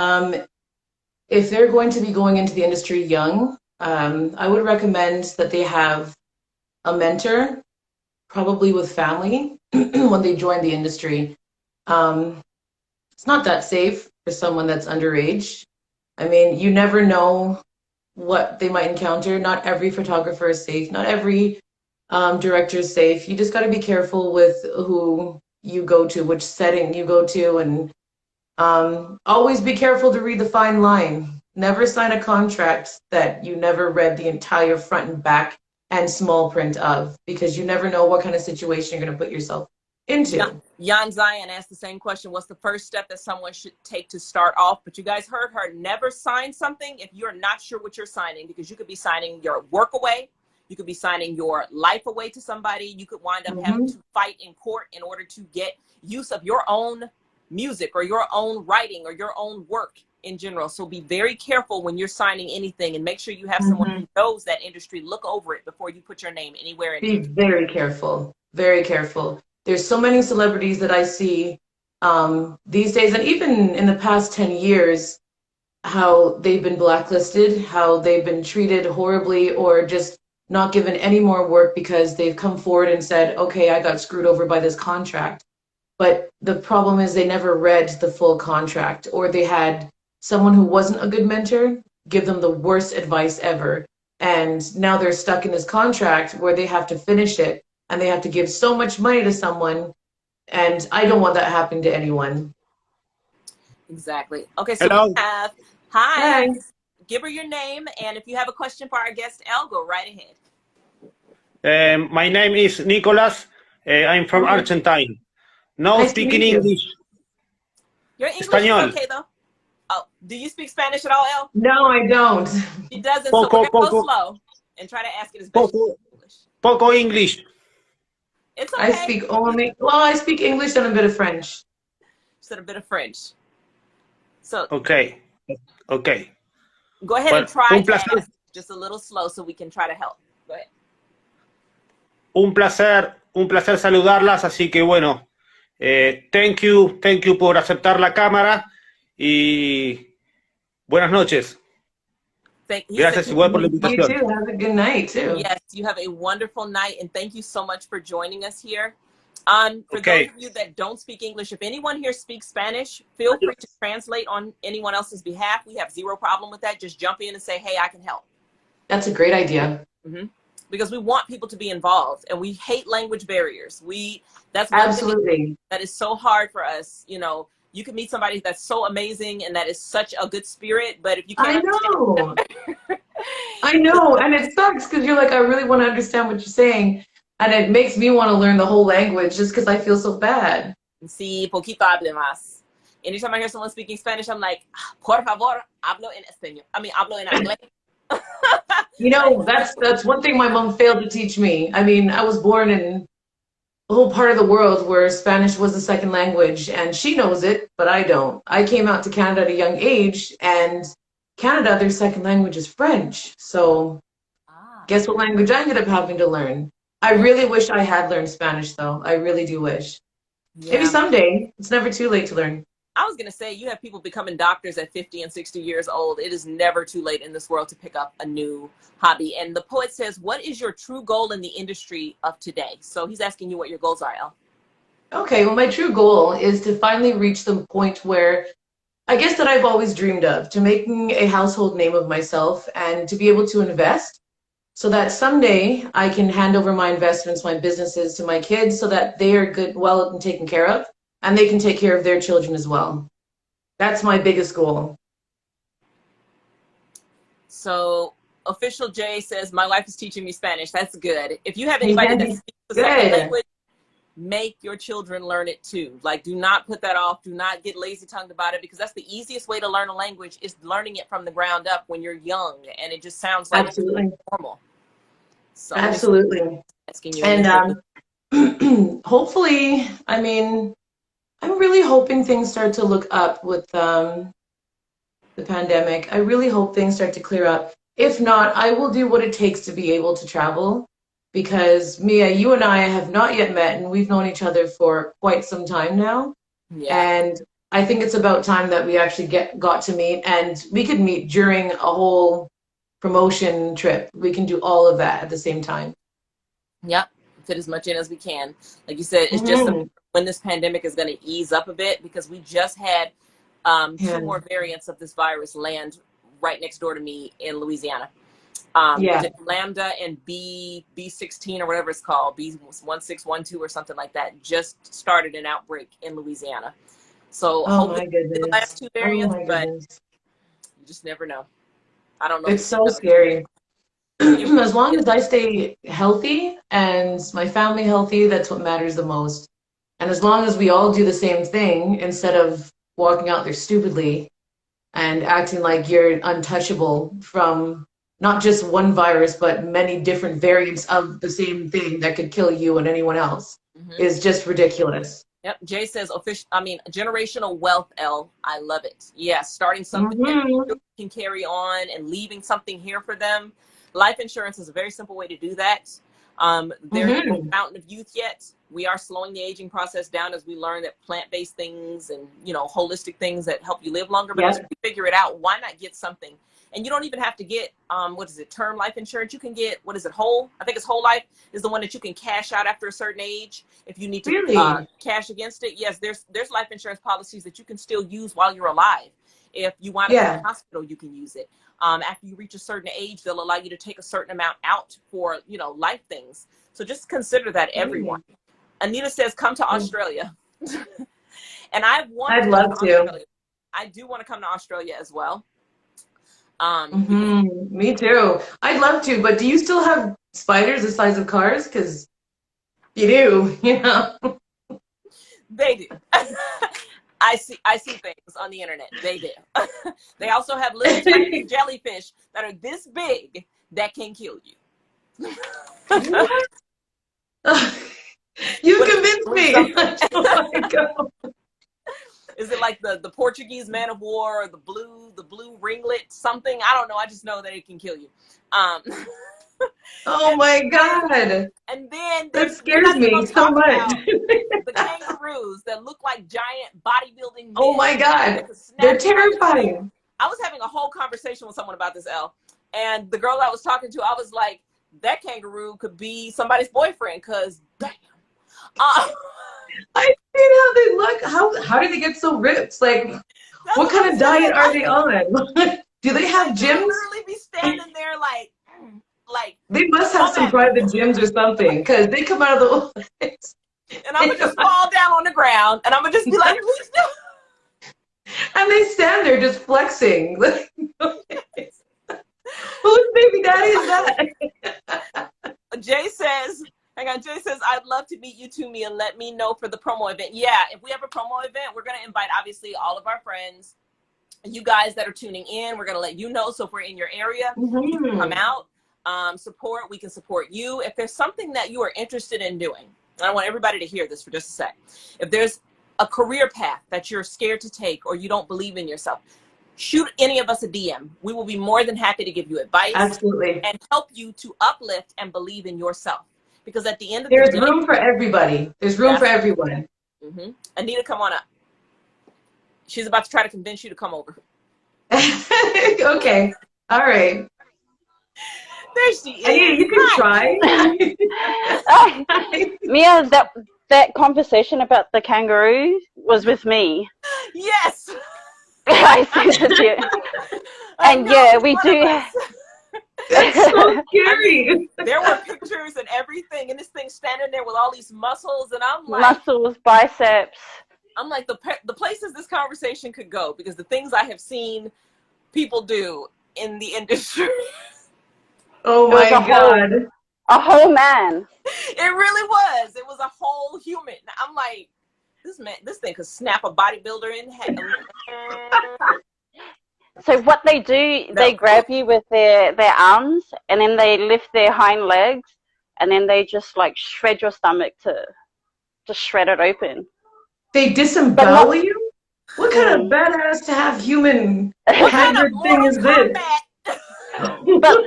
if they're going to be going into the industry young, I would recommend that they have a mentor, probably with family, when they join the industry. It's not that safe for someone that's underage. I mean, you never know what they might encounter. Not every photographer is safe. Not every director is safe. You just got to be careful with who you go to, which setting you go to, and always be careful to read the fine line. Never sign a contract that you never read the entire front and back and small print of, because you never know what kind of situation you're going to put yourself into. Jan Zion asked the same question. What's the first step that someone should take to start off? But you guys heard her. Never sign something if you're not sure what you're signing, because you could be signing your work away. You could be signing your life away to somebody. You could wind up having to fight in court in order to get use of your own music or your own writing or your own work in general. So be very careful when you're signing anything, and make sure you have someone who knows that industry look over it before you put your name anywhere in Be it. very careful. Very careful. There's so many celebrities that I see these days, and even in the past 10 years, how they've been blacklisted, how they've been treated horribly, or just not given any more work because they've come forward and said, okay, I got screwed over by this contract. But the problem is they never read the full contract, or they had someone who wasn't a good mentor give them the worst advice ever. And now they're stuck in this contract where they have to finish it and they have to give so much money to someone. And I don't want that happening to anyone. Exactly. Okay, so Hello. we have, hi, Hi. give her your name, and if you have a question for our guest, Elle, go right ahead. My name is Nicholas. I'm from Hi. Argentine. No Nice to speaking meet you. English. Your English Español. is okay, though. Oh, do you speak Spanish at all, Elle? No, I don't. She doesn't, so Poco, we're going to go poco, slow and try to ask it as best poco, you can in English. poco English. It's I okay. speak only, well, I speak English and a bit of French. She said a bit of French. So Okay. Okay. go ahead Bueno, and try un to placer, ask just a little slow so we can try to help. Go ahead. un placer saludarlas. Así que bueno, thank you por aceptar la cámara y buenas noches. Gracias igual por la You invitación. too. Have a good night, too. Yes, you have a wonderful night, and thank you so much for joining us here. For Okay. those of you that don't speak English, if anyone here speaks Spanish, feel free to translate on anyone else's behalf. We have zero problem with that. Just jump in and say, hey, I can help. That's a great idea. Because we want people to be involved, and we hate language barriers. That's one Absolutely. thing that is so hard for us. You know, you can meet somebody that's so amazing and that is such a good spirit, but if you I can't know. I know. And it sucks because you're like, I really want to understand what you're saying. And it makes me want to learn the whole language just because I feel so bad. Sí, poquito hable más. Anytime I hear someone speaking Spanish, I'm like, por favor, hablo en español. I mean, hablo en inglés. You know, that's one thing my mom failed to teach me. I mean, I was born in a whole part of the world where Spanish was the second language, and she knows it, but I don't. I came out to Canada at a young age, and Canada, their second language is French. So guess what language I ended up having to learn? I really wish I had learned Spanish, though. I really do wish. Yeah. Maybe someday. It's never too late to learn. I was going to say, you have people becoming doctors at 50 and 60 years old. It is never too late in this world to pick up a new hobby. And the poet says, what is your true goal in the industry of today? So he's asking you what your goals are, Elle. Okay, well, my true goal is to finally reach the point where I guess that I've always dreamed of, to making a household name of myself and to be able to invest so that someday I can hand over my investments, my businesses to my kids so that they are good, well and taken care of, and they can take care of their children as well. That's my biggest goal. So Official J says, my wife is teaching me Spanish. That's good. If you have anybody that speaks the second language, make your children learn it too. Like, do not put that off. Do not get lazy tongued about it, because that's the easiest way to learn a language, is learning it from the ground up when you're young. And it just sounds like normal. So Absolutely. Asking you and hopefully, I mean, I'm really hoping things start to look up with the pandemic. I really hope things start to clear up. If not, I will do what it takes to be able to travel, because Mia, you and I have not yet met, and we've known each other for quite some time now. Yeah. And I think it's about time that we actually got to meet, and we could meet during a whole promotion trip. We can do all of that at the same time. Yep. Fit as much in as we can. Like you said, it's just when this pandemic is going to ease up a bit, because we just had 2 more variants of this virus land right next door to me in Louisiana. Lambda and B16 or whatever it's called, B1612 or something like that, just started an outbreak in Louisiana. So hopefully the last 2 variants, but you just never know. I don't know. It's so scary. As long as I stay healthy and my family healthy, that's what matters the most. And as long as we all do the same thing, instead of walking out there stupidly and acting like you're untouchable from not just one virus, but many different variants of the same thing that could kill you and anyone else, is just ridiculous. Yep. Jay says generational wealth, Elle. I love it. Yes. Starting something that Mm-hmm. can carry on and leaving something here for them. Life insurance is a very simple way to do that. There's no fountain of youth yet. We are slowing the aging process down as we learn that plant-based things and, holistic things that help you live longer. But as we figure it out, why not get something? And you don't even have to get, term life insurance. You can get, whole? I think it's whole life is the one that you can cash out after a certain age. If you need to cash against it. Yes, there's life insurance policies that you can still use while you're alive. If you wind up in the hospital, you can use it. After you reach a certain age, they'll allow you to take a certain amount out for, life things. So just consider that, everyone. Anita says, come to Australia. And I'd love to. I do want to come to Australia as well. Me too. I'd love to, but do you still have spiders the size of cars? Because you do, They do. I see things on the internet. They do. They also have little tiny jellyfish that are this big that can kill you. What? You convinced me. Oh my God. Is it like the Portuguese man of war or the blue ringlet something? I don't know. I just know that it can kill you. Oh my God. And then that scares me so much. The kangaroos that look like giant bodybuilding men. Oh my God. They're terrifying. I was having a whole conversation with someone about this, Elle. And the girl I was talking to, I was like, that kangaroo could be somebody's boyfriend, because damn. I see how they look. How do they get so ripped? Like, what kind of diet are they on? Do they have gyms? They literally be standing there like they must have some private gyms or something, because they come out of the woods. And I'm gonna just fall down on the ground, and I'm gonna just be like, please do. And they stand there just flexing. Whose baby daddy is that? Jay says, I'd love to meet you, Toomey, and let me know for the promo event. Yeah, if we have a promo event, we're going to invite, obviously, all of our friends. You guys that are tuning in, we're going to let you know. So if we're in your area, you can come out, support. We can support you. If there's something that you are interested in doing, and I want everybody to hear this for just a sec. If there's a career path that you're scared to take or you don't believe in yourself, shoot any of us a DM. We will be more than happy to give you advice. Absolutely. And help you to uplift and believe in yourself. Because at the end of the day, there's room for everybody. There's room for everyone. Anita, come on up. She's about to try to convince you to come over. Okay. All right. There she is. Anita, you can try. Mia, that conversation about the kangaroo was with me. Yes. I sent it to you. And yeah, we do. That's so scary. There were pictures and everything, and this thing standing there with all these muscles, and I'm like, muscles, biceps. I'm like, the places this conversation could go, because the things I have seen people do in the industry. Oh my God. A whole man. It really was. It was a whole human. I'm like, this thing could snap a bodybuilder in half. So what they do, they grab you with their arms, and then they lift their hind legs, and then they just like shred your stomach to just shred it open. They disembowel you? What kind of badass to have human haggard thing is this? But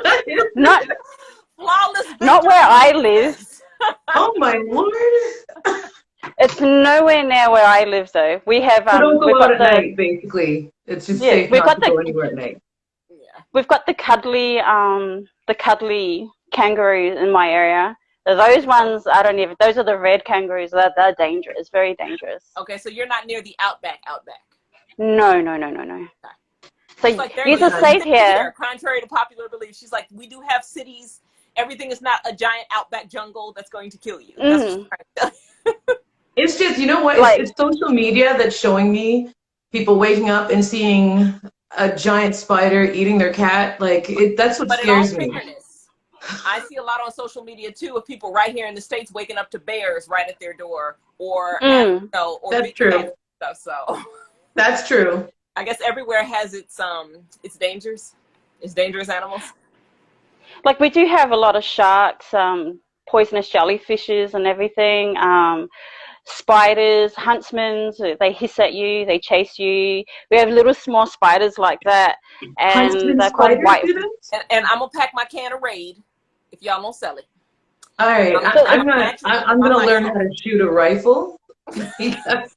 not where I live. Oh my Lord. It's nowhere near where I live, though. We have so don't go out at night, basically. It's just safe not to go anywhere at night. Yeah. We've got the cuddly kangaroos in my area. Those ones, those are the red kangaroos. They're dangerous, very dangerous. Okay, so you're not near the outback. No. Okay. So you just stay here. Contrary to popular belief, she's like, we do have cities. Everything is not a giant outback jungle that's going to kill you. That's what she's trying to tell you. It's just, you know what? It's social media that's showing me people waking up and seeing a giant spider eating their cat. Like, that's what scares me. I see a lot on social media too of people right here in the States waking up to bears right at their door, or or that's true. Stuff. So that's true. I guess everywhere has its dangers, its dangerous animals. Like we do have a lot of sharks, poisonous jellyfishes, and everything. spiders, huntsmen. They hiss at you, they chase you. We have little small spiders like that, and Huntsman they're called spiders white. do that? And I'm gonna pack my can of Raid if y'all don't sell it. All right, I'm gonna learn how to shoot a rifle. Because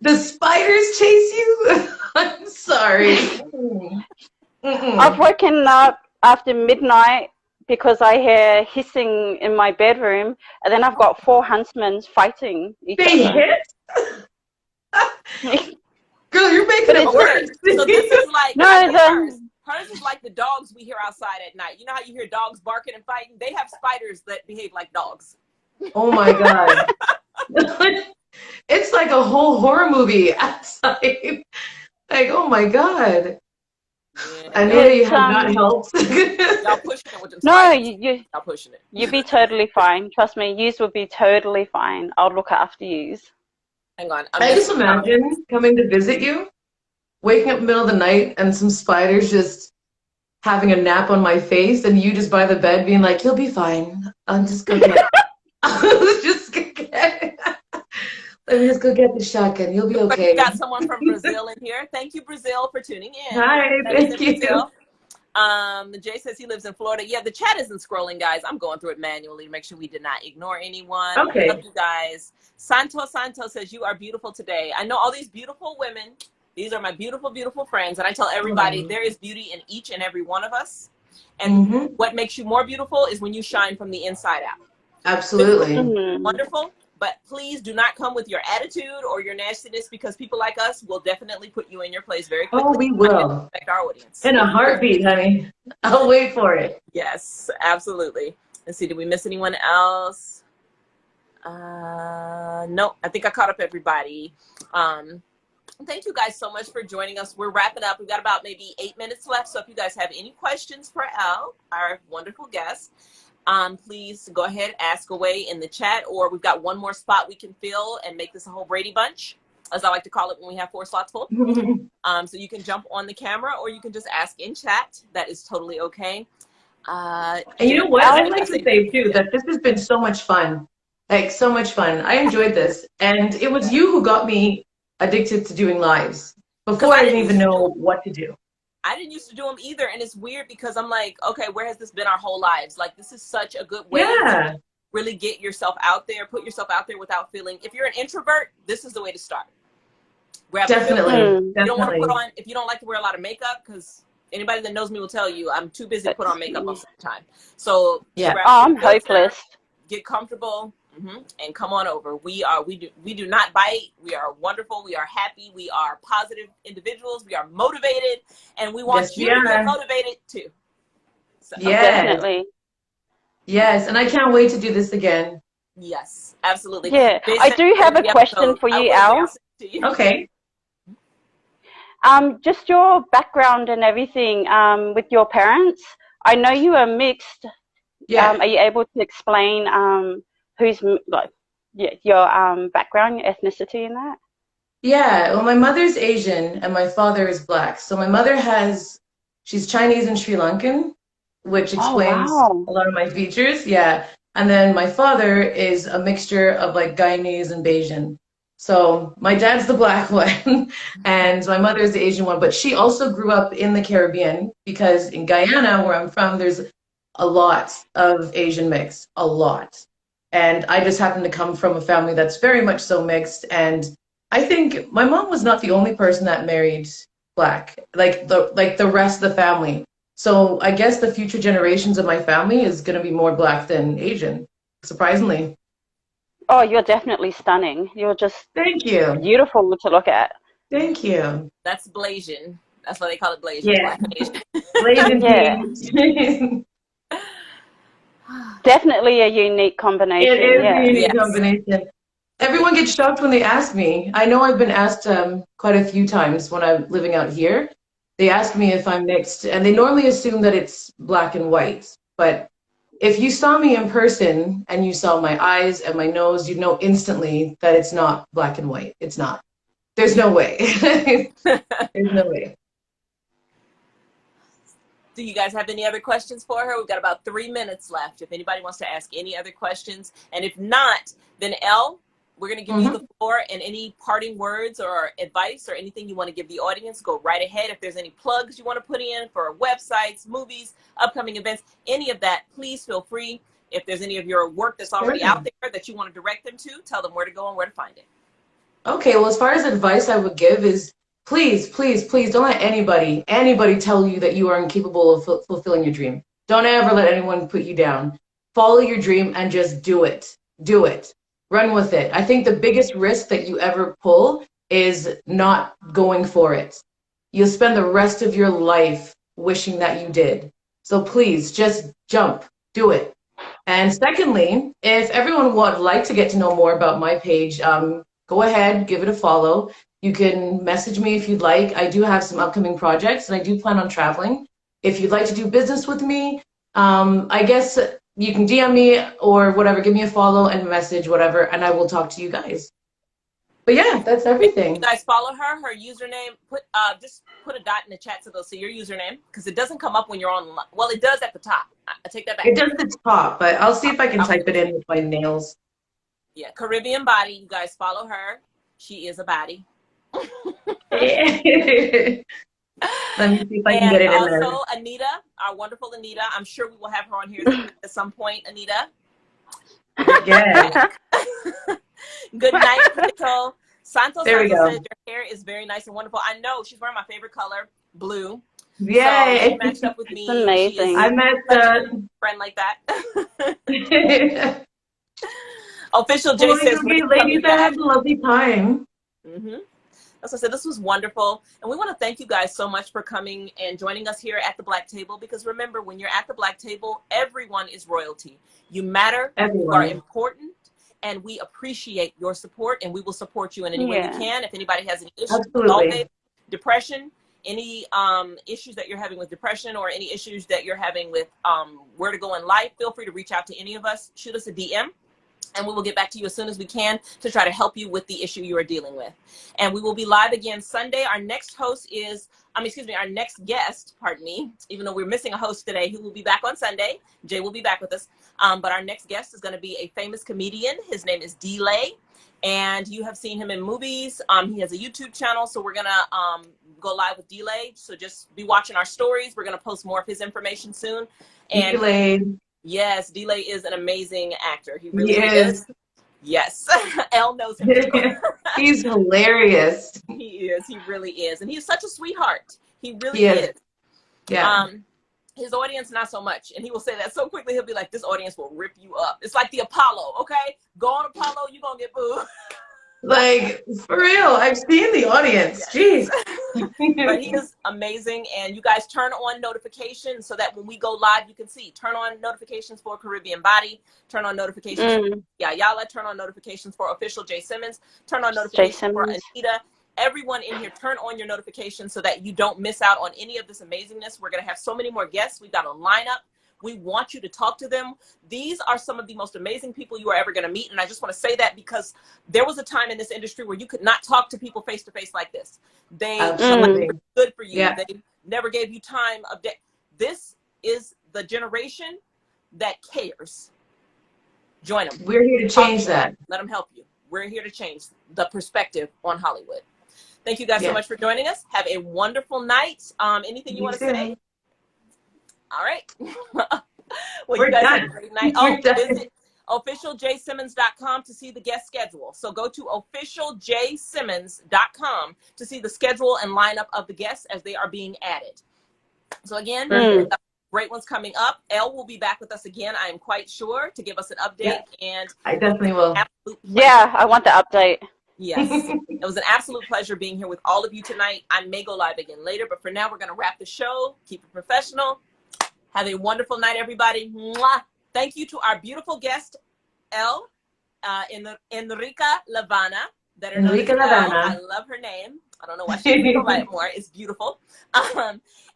the spiders chase you? I'm sorry. I've woken up after midnight because I hear hissing in my bedroom, and then I've got 4 huntsmen fighting each other. Hit? Girl, you're making it worse. So this is like no, hers is like the dogs we hear outside at night. You know how you hear dogs barking and fighting? They have spiders that behave like dogs. Oh my God. It's like a whole horror movie outside. Like, oh my God. Yeah. Anita, you have not helped. Y'all pushing it with them no, spiders. Y'all pushing it. You'll be totally fine. Trust me, yous will be totally fine. I'll look after yous. Hang on. I just imagine coming to visit you, waking up in the middle of the night and some spiders just having a nap on my face, and you just by the bed being like, "You'll be fine. I'll just go get let me just go get the shotgun. You'll be okay." We got someone from Brazil in here. Thank you, Brazil, for tuning in. Hi, thank you. Brazil. Jay says he lives in Florida. Yeah, the chat isn't scrolling, guys. I'm going through it manually to make sure we did not ignore anyone. Okay. Love you guys. Santo says, you are beautiful today. I know all these beautiful women. These are my beautiful, beautiful friends. And I tell everybody there is beauty in each and every one of us. And what makes you more beautiful is when you shine from the inside out. Absolutely. Wonderful. But please do not come with your attitude or your nastiness, because people like us will definitely put you in your place very quickly. Oh, we will. Affect our audience. In a heartbeat, honey. I'll wait for it. Yes, absolutely. Let's see, did we miss anyone else? No, I think I caught up everybody. Thank you guys so much for joining us. We're wrapping up. We've got about maybe 8 minutes left. So if you guys have any questions for Elle, our wonderful guest, please go ahead, ask away in the chat, or we've got one more spot we can fill and make this a whole Brady Bunch, as I like to call it when we have 4 slots full. So you can jump on the camera or you can just ask in chat. That is totally okay. And you know what? I'd like to say too that this has been so much fun. Like, so much fun. I enjoyed this. And it was you who got me addicted to doing lives. Before I didn't even know what to do. I didn't used to do them either, and it's weird because I'm like, okay, where has this been our whole lives? Like, this is such a good way to really get yourself out there, put yourself out there without feeling. If you're an introvert, this is the way to start. Definitely. You don't want to put on, if you don't like to wear a lot of makeup, because anybody that knows me will tell you I'm too busy to put on makeup most of the time. So I'm hopeless. Get comfortable. And come on over. We do not bite. We are wonderful. We are happy. We are positive individuals. We are motivated, and we want you to get motivated too. So, definitely. Yes, and I can't wait to do this again. Yes, absolutely. Yeah, I do have a question for you, Elle. Okay. Just your background and everything with your parents. I know you are mixed. Yeah. Are you able to explain who's like your background, your ethnicity in that? Yeah, well, my mother's Asian and my father is black. So my mother she's Chinese and Sri Lankan, which explains a lot of my features. Yeah. And then my father is a mixture of like Guyanese and Bayesian. So my dad's the black one and my mother's the Asian one, but she also grew up in the Caribbean because in Guyana, where I'm from, there's a lot of Asian mix, a lot. And I just happen to come from a family that's very much so mixed. And I think my mom was not the only person that married black, like the rest of the family. So I guess the future generations of my family is going to be more black than Asian, surprisingly. Oh, you're definitely stunning. You're just beautiful to look at. Thank you. That's Blasian. That's why they call it Blasian. Yeah. Blasian. Definitely a unique combination. It is a unique combination. Everyone gets shocked when they ask me. I know I've been asked quite a few times when I'm living out here. They ask me if I'm mixed, and they normally assume that it's black and white. But if you saw me in person and you saw my eyes and my nose, you'd know instantly that it's not black and white. It's not. There's no way. There's no way. Do you guys have any other questions for her? We've got about 3 minutes left. If anybody wants to ask any other questions, and if not, then Elle, we're going to give you the floor, and any parting words or advice or anything you want to give the audience, go right ahead. If there's any plugs you want to put in for websites, movies, upcoming events, any of that, please feel free. If there's any of your work that's already out there that you want to direct them to, tell them where to go and where to find it. Okay, well, as far as advice I would give is, please, please, please don't let anybody tell you that you are incapable of fulfilling your dream. Don't ever let anyone put you down. Follow your dream and just do it. Do it. Run with it. I think the biggest risk that you ever pull is not going for it. You'll spend the rest of your life wishing that you did. So please just jump, do it. And secondly, if everyone would like to get to know more about my page, go ahead, give it a follow. You can message me if you'd like. I do have some upcoming projects and I do plan on traveling. If you'd like to do business with me, I guess you can DM me or whatever, give me a follow and message, whatever, and I will talk to you guys. But yeah, that's everything. You guys follow her, her username, just put a dot in the chat so they'll see your username, because it doesn't come up when you're on, well, it does at the top. I take that back. It does at the top, but I'll see if I can type it in with my nails. Yeah, Caribbean Body, you guys follow her. She is a body. Let me see if I can get it in there. And also Anita, our wonderful Anita. I'm sure we will have her on here at some point, Anita. Yeah. Good night, Nicole. Santos there we go. Said your hair is very nice and wonderful. I know, she's wearing my favorite color, blue. Yay. So she matched up with me. It's amazing. I met a friend like that. Official J says, ladies, I had a lovely time. As I said, this was wonderful. And we want to thank you guys so much for coming and joining us here at the Black Table, because remember, when you're at the Black Table, everyone is royalty. You matter, you are important, and we appreciate your support, and we will support you in any way we can. If anybody has any issues with depression, any issues that you're having with depression, or any issues that you're having with where to go in life, feel free to reach out to any of us. Shoot us a DM. And we will get back to you as soon as we can to try to help you with the issue you are dealing with. And we will be live again Sunday. Our next host is, our next guest, pardon me, even though we're missing a host today, who will be back on Sunday. Jay will be back with us. But our next guest is going to be a famous comedian. His name is D-Lay. And you have seen him in movies. He has a YouTube channel. So we're going to go live with D-Lay. So just be watching our stories. We're going to post more of his information soon. And D-Lay. Yes, D-Lay is an amazing actor. He really is. Yes. Elle knows him too. He's hilarious. He is. He really is. And he's such a sweetheart. He really is. Yeah. His audience, not so much. And he will say that so quickly. He'll be like, this audience will rip you up. It's like the Apollo, okay? Go on Apollo, you're going to get booed. Like, for real, I've seen the audience. Jeez. But he is amazing. And you guys turn on notifications so that when we go live, you can see. Turn on notifications for Caribbean Body. Turn on notifications for Yala. Turn on notifications for Official J Simmons. Turn on notifications for Anita. Everyone in here, turn on your notifications so that you don't miss out on any of this amazingness. We're going to have so many more guests. We've got a lineup. We want you to talk to them. These are some of the most amazing people you are ever going to meet. And I just want to say that because there was a time in this industry where you could not talk to people face to face like this. They were good for you. They never gave you time of day. This is the generation that cares. Join them. We're here to change that. Let them help you. We're here to change the perspective on Hollywood. Thank you guys so much for joining us. Have a wonderful night. Anything you want to say? All right. Well, you guys have a great night. Visit officialjsimmons.com to see the guest schedule. So go to officialjsimmons.com to see the schedule and lineup of the guests as they are being added. So again, great ones coming up. Elle will be back with us again, I am quite sure, to give us an update. And I definitely will. Yeah, I want the update. Yes. It was an absolute pleasure being here with all of you tonight. I may go live again later, but for now, we're going to wrap the show. Keep it professional. Have a wonderful night, everybody. Mwah. Thank you to our beautiful guest, Elle, Enrica Lavana. Enrica Lavana. I love her name. I don't know why she doesn't like it more. It's beautiful.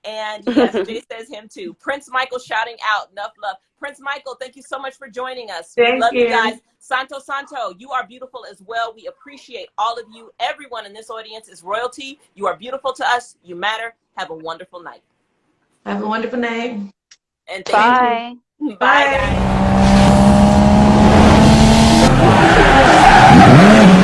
And yes, Jay says him too. Prince Michael shouting out, enough love. Prince Michael, thank you so much for joining us. We love you guys. Santo, you are beautiful as well. We appreciate all of you. Everyone in this audience is royalty. You are beautiful to us. You matter. Have a wonderful night. Have a wonderful night. And Bye. Bye, Bye. guys.